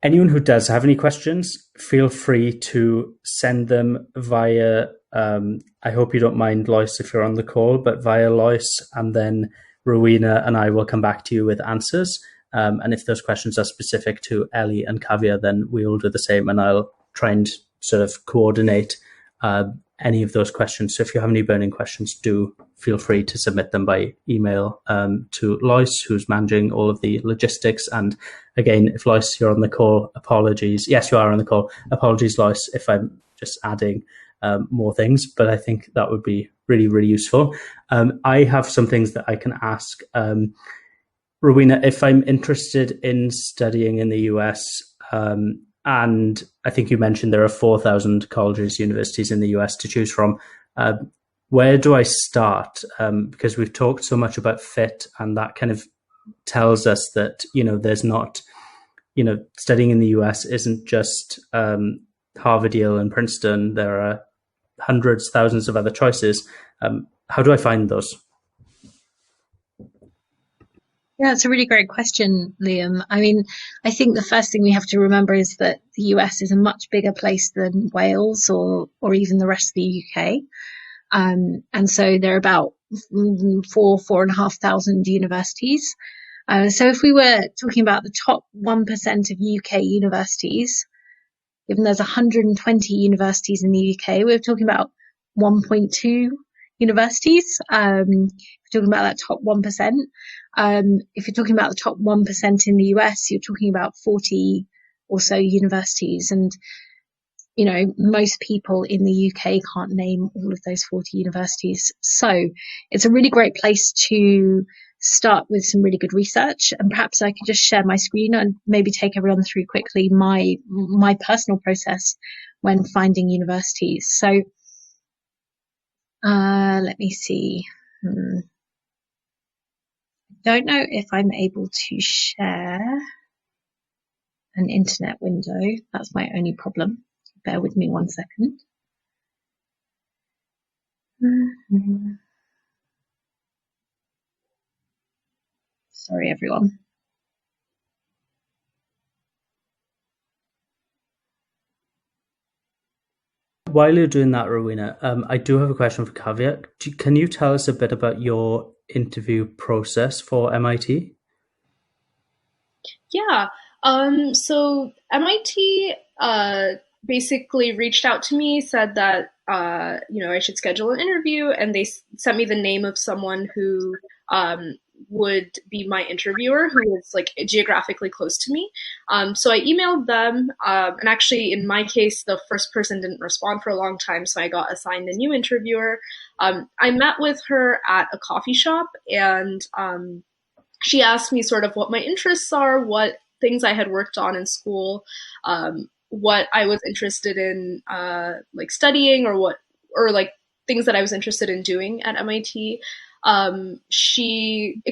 Speaker 1: anyone who does have any questions, feel free to send them via, I hope you don't mind, Lois, if you're on the call, but via Lois, and then Rowena and I will come back to you with answers. And if those questions are specific to Ellie and Kavya, then we will do the same, and I'll try and sort of coordinate any of those questions. So if you have any burning questions, do feel free to submit them by email to Lois, who's managing all of the logistics. And again, if Lois, you're on the call, apologies. Yes, you are on the call. Apologies, Lois, if I'm just adding more things, but I think that would be really, really useful. I have some things that I can ask. Rowena, if I'm interested in studying in the US, and I think you mentioned there are 4,000 colleges, universities in the US to choose from, where do I start? Because we've talked so much about fit, and that kind of tells us that, there's not, studying in the US isn't just Harvard, Yale, and Princeton. There are hundreds, thousands of other choices. How do I find those?
Speaker 2: Yeah, it's a really great question, Liam. I mean, I think the first thing we have to remember is that the US is a much bigger place than Wales or even the rest of the UK. And so there are about 4,500 universities. So if we were talking about the top 1% of UK universities, given there's 120 universities in the UK, we're talking about 1.2 universities. If you're talking about that top 1%. If you're talking about the top 1% in the US, you're talking about 40 or so universities. And, most people in the UK can't name all of those 40 universities. So it's a really great place to start with some really good research. And perhaps I could just share my screen and maybe take everyone through quickly my personal process when finding universities. So let me see. Don't know if I'm able to share an internet window. That's my only problem. Bear with me one second. Sorry, everyone.
Speaker 1: While you're doing that, Rowena, I do have a question for Kavya. Can you tell us a bit about your interview process for MIT?
Speaker 4: Yeah. So MIT basically reached out to me, said that I should schedule an interview, and they sent me the name of someone who would be my interviewer, who was like geographically close to me. So I emailed them, and actually in my case, the first person didn't respond for a long time, so I got assigned a new interviewer. I met with her at a coffee shop, and she asked me sort of what my interests are, what things I had worked on in school, what I was interested in like studying, or like things that I was interested in doing at MIT. She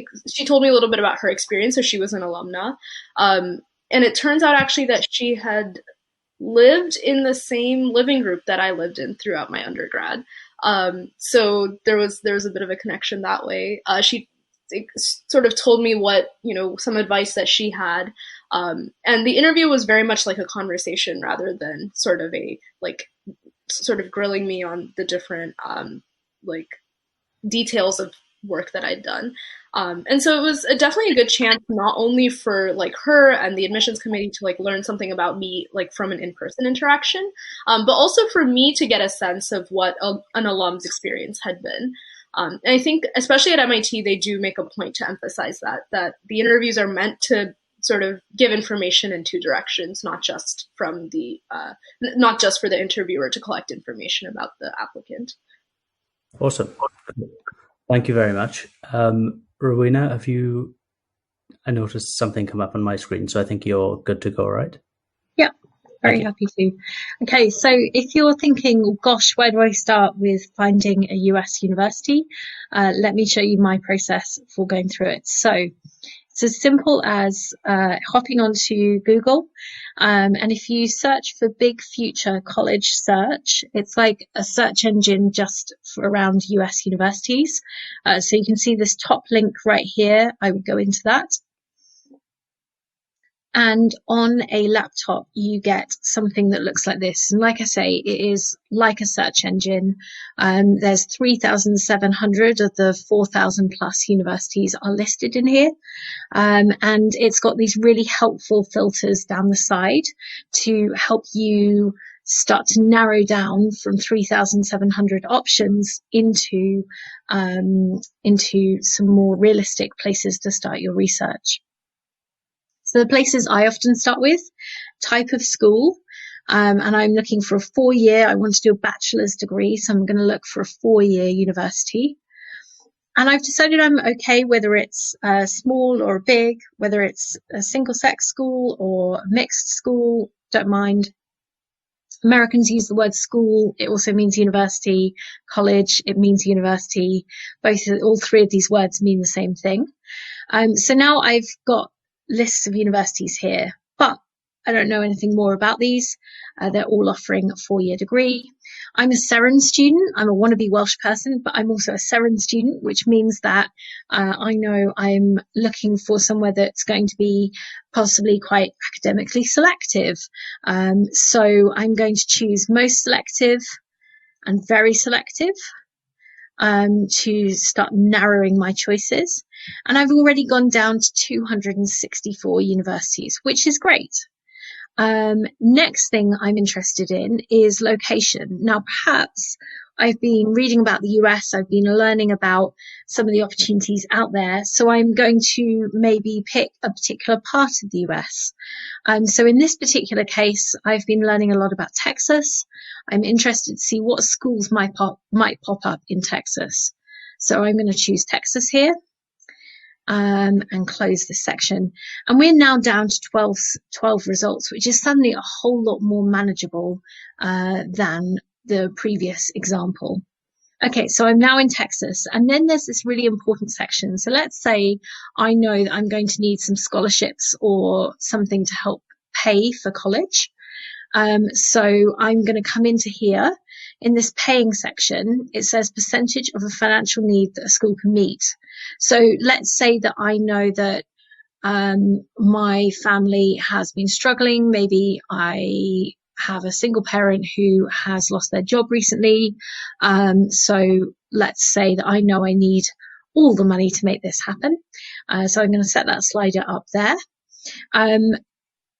Speaker 4: told me a little bit about her experience. So she was an alumna, and it turns out actually that she had lived in the same living group that I lived in throughout my undergrad. So there was a bit of a connection that way. She sort of told me what, some advice that she had. And the interview was very much like a conversation rather than sort of grilling me on the different like details of work that I'd done. And so it was definitely a good chance, not only for like her and the admissions committee to like learn something about me, like from an in-person interaction, but also for me to get a sense of what an alum's experience had been. And I think, especially at MIT, they do make a point to emphasize that the interviews are meant to sort of give information in two directions, not just for the interviewer to collect information about the applicant.
Speaker 1: Awesome. Thank you very much. Rowena, I noticed something come up on my screen, so I think you're good to go, right?
Speaker 2: Yeah, very happy to. Okay, so if you're thinking, oh, gosh, where do I start with finding a US university? Let me show you my process for going through it. So it's as simple as hopping onto Google, and if you search for Big Future College Search, it's like a search engine just for around US universities. So you can see this top link right here. I would go into that. And on a laptop, you get something that looks like this. And like I say, it is like a search engine. There's 3,700 of the 4,000 plus universities are listed in here. And it's got these really helpful filters down the side to help you start to narrow down from 3,700 options into some more realistic places to start your research. So the places I often start with, type of school, and I'm looking for a 4-year, I want to do a bachelor's degree, so I'm going to look for a 4-year university. And I've decided I'm okay whether it's small or big, whether it's a single-sex school or a mixed school, don't mind. Americans use the word school, it also means university. College, it means university. All three of these words mean the same thing. So now I've got lists of universities here, but I don't know anything more about these. They're all offering a 4-year degree. I'm a SEREN student. I'm a wannabe Welsh person, but I'm also a SEREN student, which means that I know I'm looking for somewhere that's going to be possibly quite academically selective. So I'm going to choose most selective and very selective to start narrowing my choices. And I've already gone down to 264 universities, which is great. Next thing I'm interested in is location. Now, perhaps I've been reading about the US, I've been learning about some of the opportunities out there, so I'm going to maybe pick a particular part of the US. So in this particular case, I've been learning a lot about Texas. I'm interested to see what schools might pop up in Texas. So I'm going to choose Texas here. And close this section. And we're now down to 12 results, which is suddenly a whole lot more manageable than the previous example. Okay, so I'm now in Texas, and then there's this really important section. So let's say I know that I'm going to need some scholarships or something to help pay for college. So I'm going to come into here. In this paying section, it says percentage of a financial need that a school can meet. So let's say that I know that my family has been struggling. Maybe I have a single parent who has lost their job recently. So let's say that I know I need all the money to make this happen. So I'm going to set that slider up there.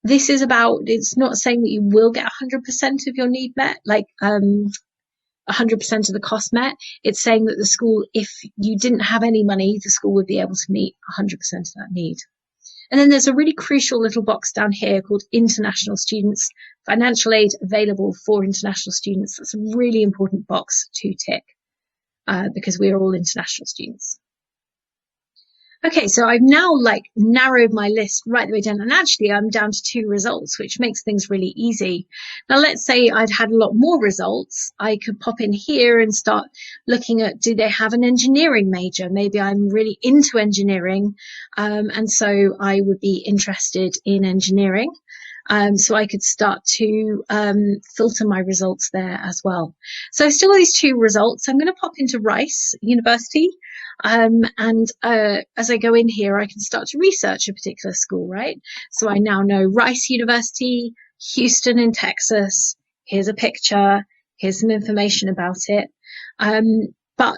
Speaker 2: This is it's not saying that you will get 100% of your need met, like 100% of the cost met. It's saying that the school, if you didn't have any money, the school would be able to meet 100% of that need. And then there's a really crucial little box down here called international students, financial aid available for international students. That's a really important box to tick because we are all international students. Okay, so I've now narrowed my list right the way down, and actually I'm down to 2 results, which makes things really easy. Now, let's say I'd had a lot more results. I could pop in here and start looking at, do they have an engineering major? Maybe I'm really into engineering, and so I would be interested in engineering. So I could start to filter my results there as well. So I've still got these 2 results. I'm going to pop into Rice University. And as I go in here, I can start to research a particular school, right? So I now know Rice University, Houston in Texas. Here's a picture. Here's some information about it. But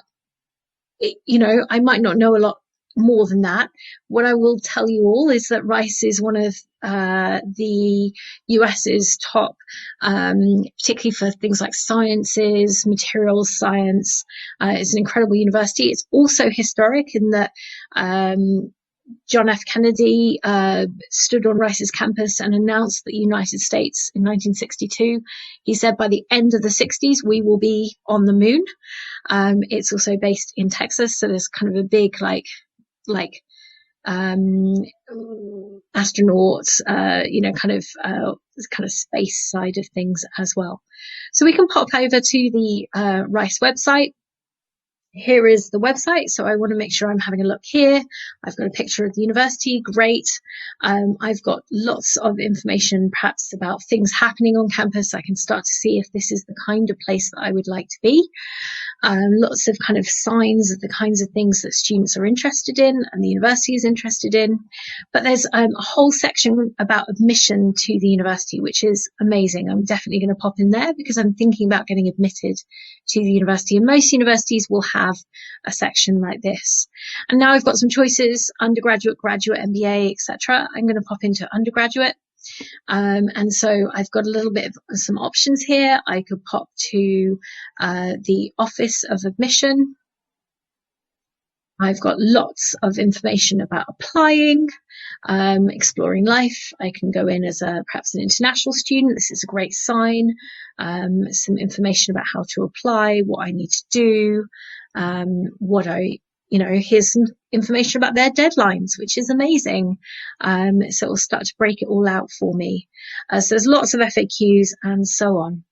Speaker 2: I might not know a lot more than that. What I will tell you all is that Rice is one of the US's top, particularly for things like sciences, materials science. It's an incredible university. It's also historic in that John F. Kennedy stood on Rice's campus and announced the United States in 1962. He said by the end of the 60s, we will be on the moon. It's also based in Texas, so there's kind of a big astronauts, kind of space side of things as well. So we can pop over to the Rice website. Here is the website. So I want to make sure I'm having a look here. I've got a picture of the university. Great. I've got lots of information, perhaps about things happening on campus. I can start to see if this is the kind of place that I would like to be. Lots of kind of signs of the kinds of things that students are interested in and the university is interested in. But there's a whole section about admission to the university, which is amazing. I'm definitely going to pop in there because I'm thinking about getting admitted to the university. And most universities will have a section like this. And now I've got some choices: undergraduate, graduate, MBA, etc. I'm going to pop into undergraduate. And so I've got a little bit of some options here. I could pop to the Office of Admission. I've got lots of information about applying, exploring life. I can go in as perhaps an international student. This is a great sign. Some information about how to apply, what I need to do, here's some information about their deadlines, which is amazing. So it will start to break it all out for me. So there's lots of FAQs and so on,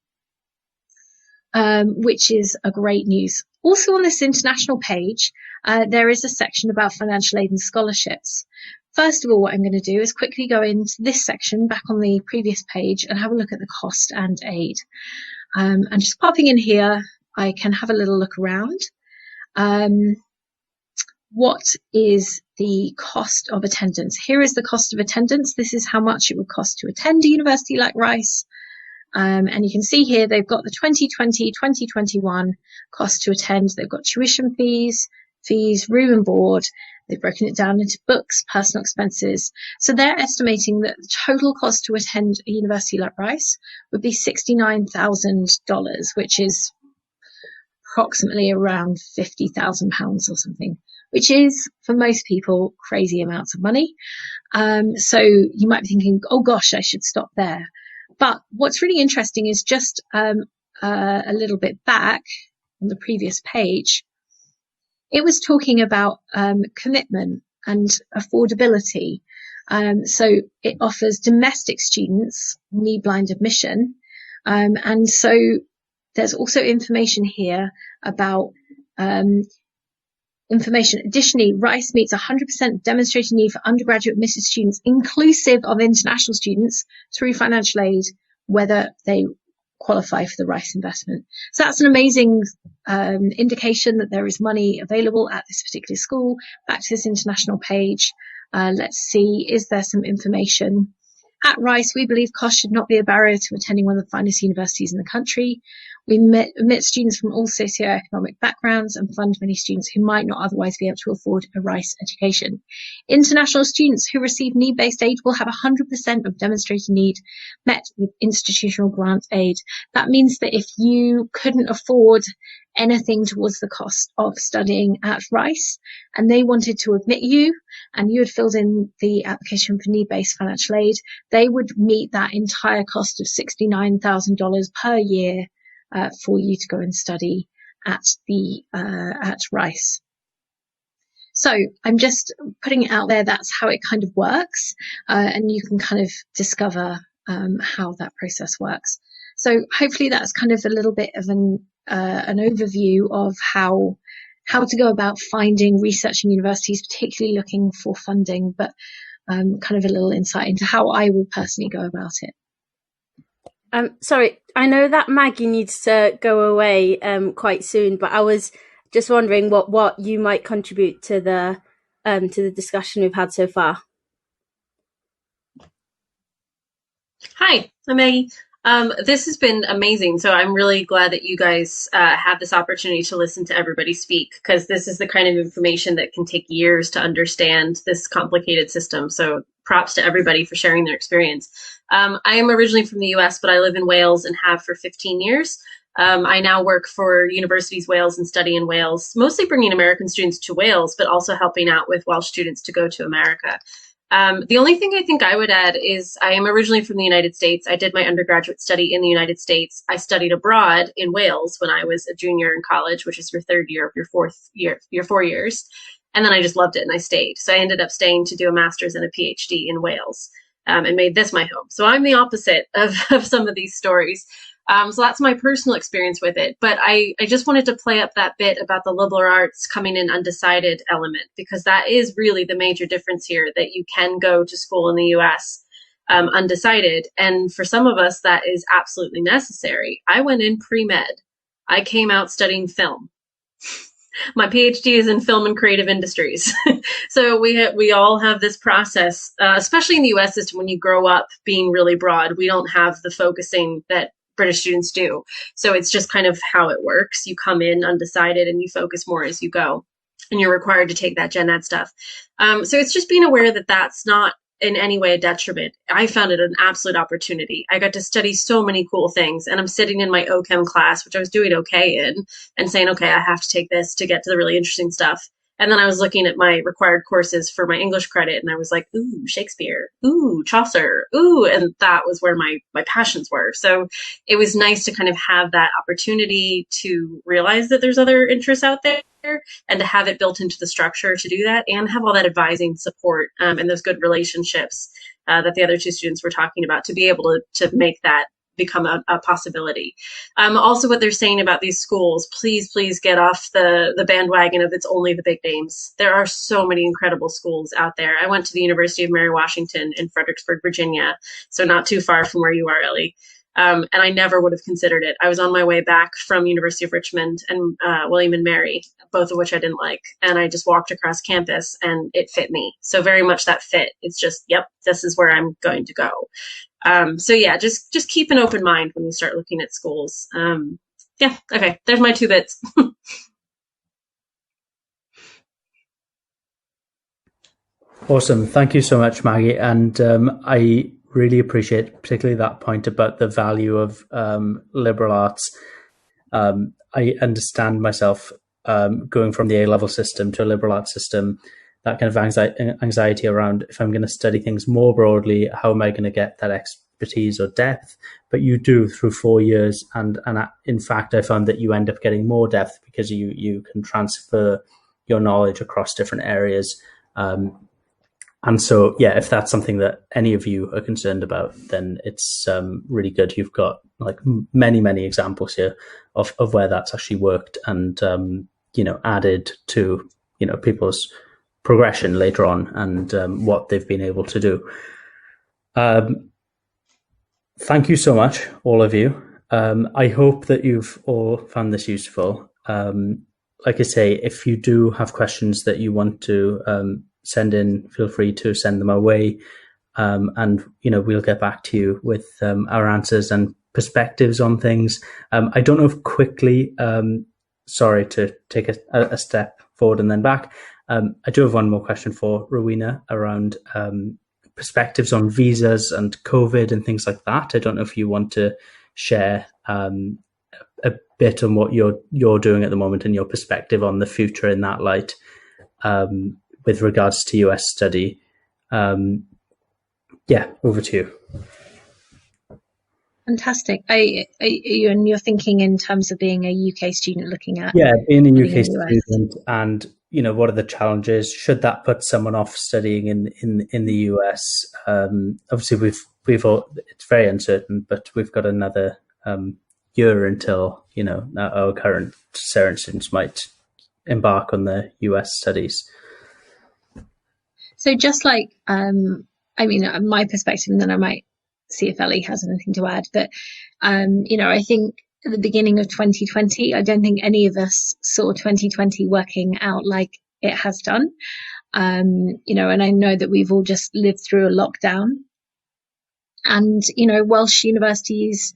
Speaker 2: which is a great news. Also on this international page, there is a section about financial aid and scholarships. First of all, what I'm going to do is quickly go into this section back on the previous page and have a look at the cost and aid. And just popping in here, I can have a little look around. What is the cost of attendance? Here is the cost of attendance. This is how much it would cost to attend a university like Rice. And you can see here they've got the 2020-2021 cost to attend. They've got tuition fees, room and board. They've broken it down into books, personal expenses. So they're estimating that the total cost to attend a university like Rice would be $69,000, which is approximately around £50,000 or something, which is, for most people, crazy amounts of money. So you might be thinking, oh gosh, I should stop there. But what's really interesting is just a little bit back on the previous page, it was talking about commitment and affordability. So it offers domestic students knee-blind admission. And so there's also information here about information. Additionally, Rice meets 100% demonstrated need for undergraduate admitted students, inclusive of international students, through financial aid, whether they qualify for the Rice investment. So that's an amazing indication that there is money available at this particular school. Back to this international page. Let's see, is there some information? At Rice, we believe cost should not be a barrier to attending one of the finest universities in the country. We admit students from all socioeconomic backgrounds and fund many students who might not otherwise be able to afford a Rice education. International students who receive need-based aid will have 100% of demonstrated need met with institutional grant aid. That means that if you couldn't afford anything towards the cost of studying at Rice and they wanted to admit you and you had filled in the application for need-based financial aid, they would meet that entire cost of $69,000 per year for you to go and study at Rice. So I'm just putting it out there. That's how it kind of works. And you can kind of discover how that process works. So hopefully that's kind of a little bit of an overview of how to go about finding researching universities, particularly looking for funding, but kind of a little insight into how I would personally go about it.
Speaker 5: Sorry, I know that Maggie needs to go away quite soon, but I was just wondering what you might contribute to the discussion we've had so far.
Speaker 6: Hi, I'm Maggie. This has been amazing. So I'm really glad that you guys have this opportunity to listen to everybody speak, because this is the kind of information that can take years to understand this complicated system. So props to everybody for sharing their experience. I am originally from the US, but I live in Wales and have for 15 years. I now work for Universities Wales and study in Wales, mostly bringing American students to Wales, but also helping out with Welsh students to go to America. The only thing I think I would add is I am originally from the United States. I did my undergraduate study in the United States. I studied abroad in Wales when I was a junior in college, which is your third year of your 4 years. And then I just loved it and I stayed. So I ended up staying to do a master's and a PhD in Wales, and made this my home. So I'm the opposite of some of these stories. So that's my personal experience with it. But I just wanted to play up that bit about the liberal arts coming in undecided element, because that is really the major difference here, that you can go to school in the US undecided. And for some of us, that is absolutely necessary. I went in pre-med. I came out studying film. My PhD is in film and creative industries. So we all have this process, especially in the US system, when you grow up being really broad, we don't have the focusing that British students do. So it's just kind of how it works. You come in undecided and you focus more as you go, and you're required to take that gen ed stuff. So it's just being aware that that's not in any way a detriment. I found it an absolute opportunity. I got to study so many cool things, and I'm sitting in my OChem class, which I was doing okay in, and saying, okay, I have to take this to get to the really interesting stuff. And then I was looking at my required courses for my English credit, and I was like, ooh, Shakespeare, ooh, Chaucer, ooh, and that was where my passions were. So it was nice to kind of have that opportunity to realize that there's other interests out there, and to have it built into the structure to do that, and have all that advising support and those good relationships that the other two students were talking about, to be able to make that become a possibility. Also, what they're saying about these schools, please get off the bandwagon of it's only the big names. There are so many incredible schools out there. I went to the University of Mary Washington in Fredericksburg, Virginia, so not too far from where you are, Ellie. And I never would have considered it. I was on my way back from University of Richmond and William and Mary, both of which I didn't like. And I just walked across campus and it fit me. So very much that fit. It's just, yep, this is where I'm going to go. So yeah, just keep an open mind when you start looking at schools. Yeah, okay, there's my 2 bits.
Speaker 1: Awesome. Thank you so much, Maggie. And I really appreciate particularly that point about the value of liberal arts. I understand myself going from the A-level system to a liberal arts system, that kind of anxiety around, if I'm going to study things more broadly, how am I going to get that expertise or depth? But you do through 4 years. And in fact, I found that you end up getting more depth because you can transfer your knowledge across different areas. And so, yeah, if that's something that any of you are concerned about, then it's really good. You've got like many examples here of where that's actually worked and, added to, people's progression later on and what they've been able to do. Thank you so much, all of you. I hope that you've all found this useful. Like I say, if you do have questions that you want to send in, feel free to send them our way. And, we'll get back to you with our answers and perspectives on things. I don't know if quickly, sorry to take a step forward and then back. I do have one more question for Rowena around perspectives on visas and COVID and things like that. I don't know if you want to share a bit on what you're doing at the moment and your perspective on the future in that light with regards to US study. Yeah, over to you.
Speaker 2: Fantastic. You're thinking in terms of being a UK student looking at...
Speaker 1: Yeah, being a UK student and, what are the challenges? Should that put someone off studying in the US? Obviously, it's very uncertain, but we've got another year until our current CERN students might embark on their US studies.
Speaker 2: So just like, my perspective, and then I might see if Ellie has anything to add. But, I think at the beginning of 2020, I don't think any of us saw 2020 working out like it has done. And I know that we've all just lived through a lockdown. And, Welsh universities,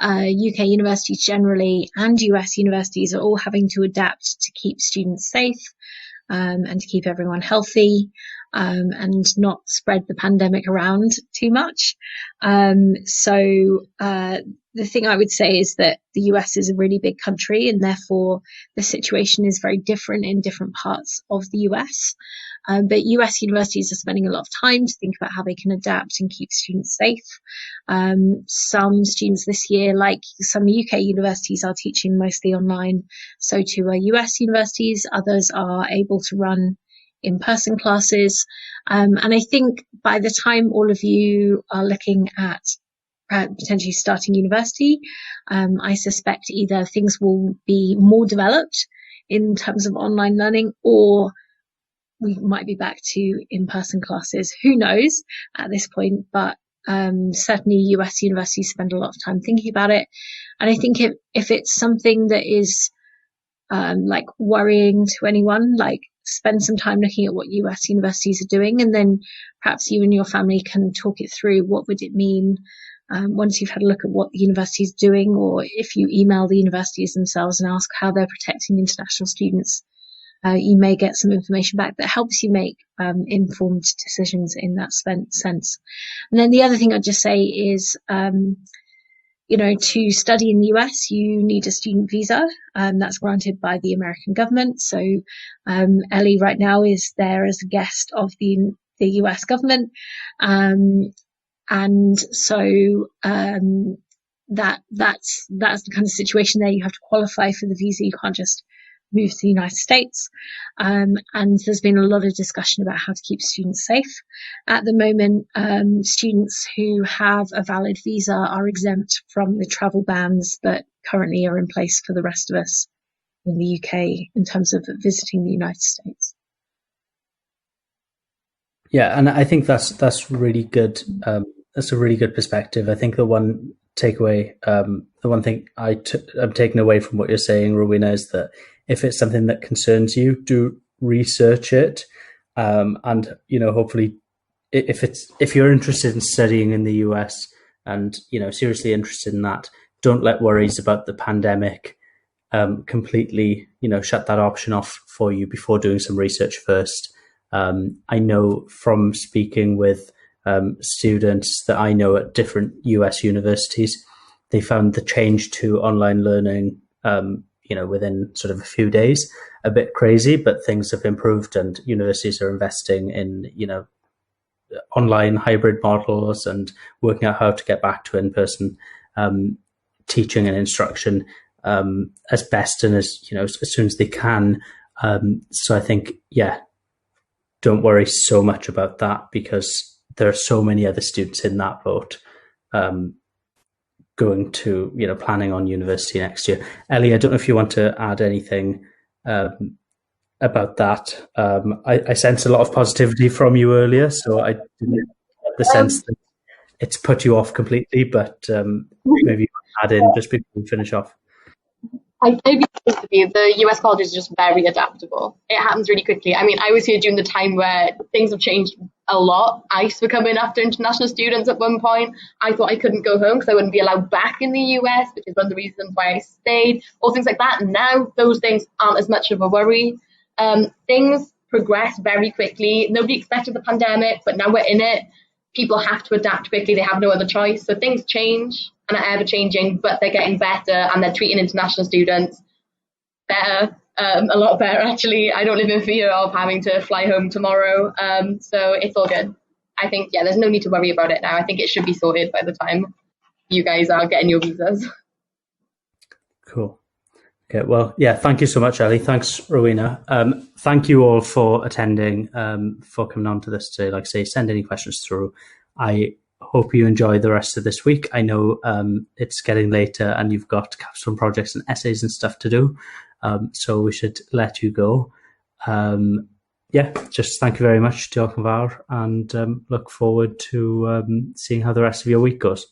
Speaker 2: UK universities generally, and US universities are all having to adapt to keep students safe, and to keep everyone healthy, and not spread the pandemic around too much. So the thing I would say is that the US is a really big country, and therefore the situation is very different in different parts of the US. But US universities are spending a lot of time to think about how they can adapt and keep students safe. Some students this year, like some UK universities, are teaching mostly online. So too are US universities. Others are able to run in-person classes. And I think by the time all of you are looking at potentially starting university, I suspect either things will be more developed in terms of online learning, or we might be back to in-person classes. Who knows at this point? But certainly US universities spend a lot of time thinking about it. And I think if it's something that is like worrying to anyone, like spend some time looking at what US universities are doing, and then perhaps you and your family can talk it through. What would it mean once you've had a look at what the university is doing, or if you email the universities themselves and ask how they're protecting international students, you may get some information back that helps you make informed decisions in that sense. And then the other thing I'd just say is, to study in the US, you need a student visa, that's granted by the American government. So Ellie right now is there as a guest of the US government. And so that's the kind of situation there. You have to qualify for the visa. You can't just move to the United States. And there's been a lot of discussion about how to keep students safe. At the moment, students who have a valid visa are exempt from the travel bans that currently are in place for the rest of us in the UK in terms of visiting the United States.
Speaker 1: Yeah, and I think that's really good. That's a really good perspective. I think the one takeaway, the one thing I'm taking away from what you're saying, Rowena, is that if it's something that concerns you, do research it, and hopefully, if you're interested in studying in the US and seriously interested in that, don't let worries about the pandemic completely shut that option off for you before doing some research first. I know from speaking with students that I know at different US universities, they found the change to online learning within sort of a few days a bit crazy, but things have improved and universities are investing in online hybrid models and working out how to get back to in-person teaching and instruction as best and as soon as they can. So I think, don't worry so much about that, because there are so many other students in that boat going to, planning on university next year. Ellie, I don't know if you want to add anything about that. I sense a lot of positivity from you earlier, so I didn't get the sense that it's put you off completely, but maybe you can add in just before we finish off.
Speaker 3: I think the US colleges are just very adaptable. It happens really quickly. I mean, I was here during the time where things have changed a lot. ICE were coming after international students at one point. I thought I couldn't go home because I wouldn't be allowed back in the US, which is one of the reasons why I stayed, or things like that. Now those things aren't as much of a worry. Things progress very quickly. Nobody expected the pandemic, but now we're in it. People have to adapt quickly. They have no other choice. So things change and are ever changing, but they're getting better, and they're treating international students better, a lot better actually. I don't live in fear of having to fly home tomorrow. So it's all good. I think, there's no need to worry about it now. I think it should be sorted by the time you guys are getting your visas.
Speaker 1: Cool. Okay, well, yeah, thank you so much, Ellie. Thanks, Rowena. Thank you all for attending, for coming on to this today. Like I say, send any questions through. I hope you enjoy the rest of this week. I know it's getting later and you've got capstone projects and essays and stuff to do, so we should let you go. Yeah, just thank you very much, diolch yn fawr, and look forward to seeing how the rest of your week goes.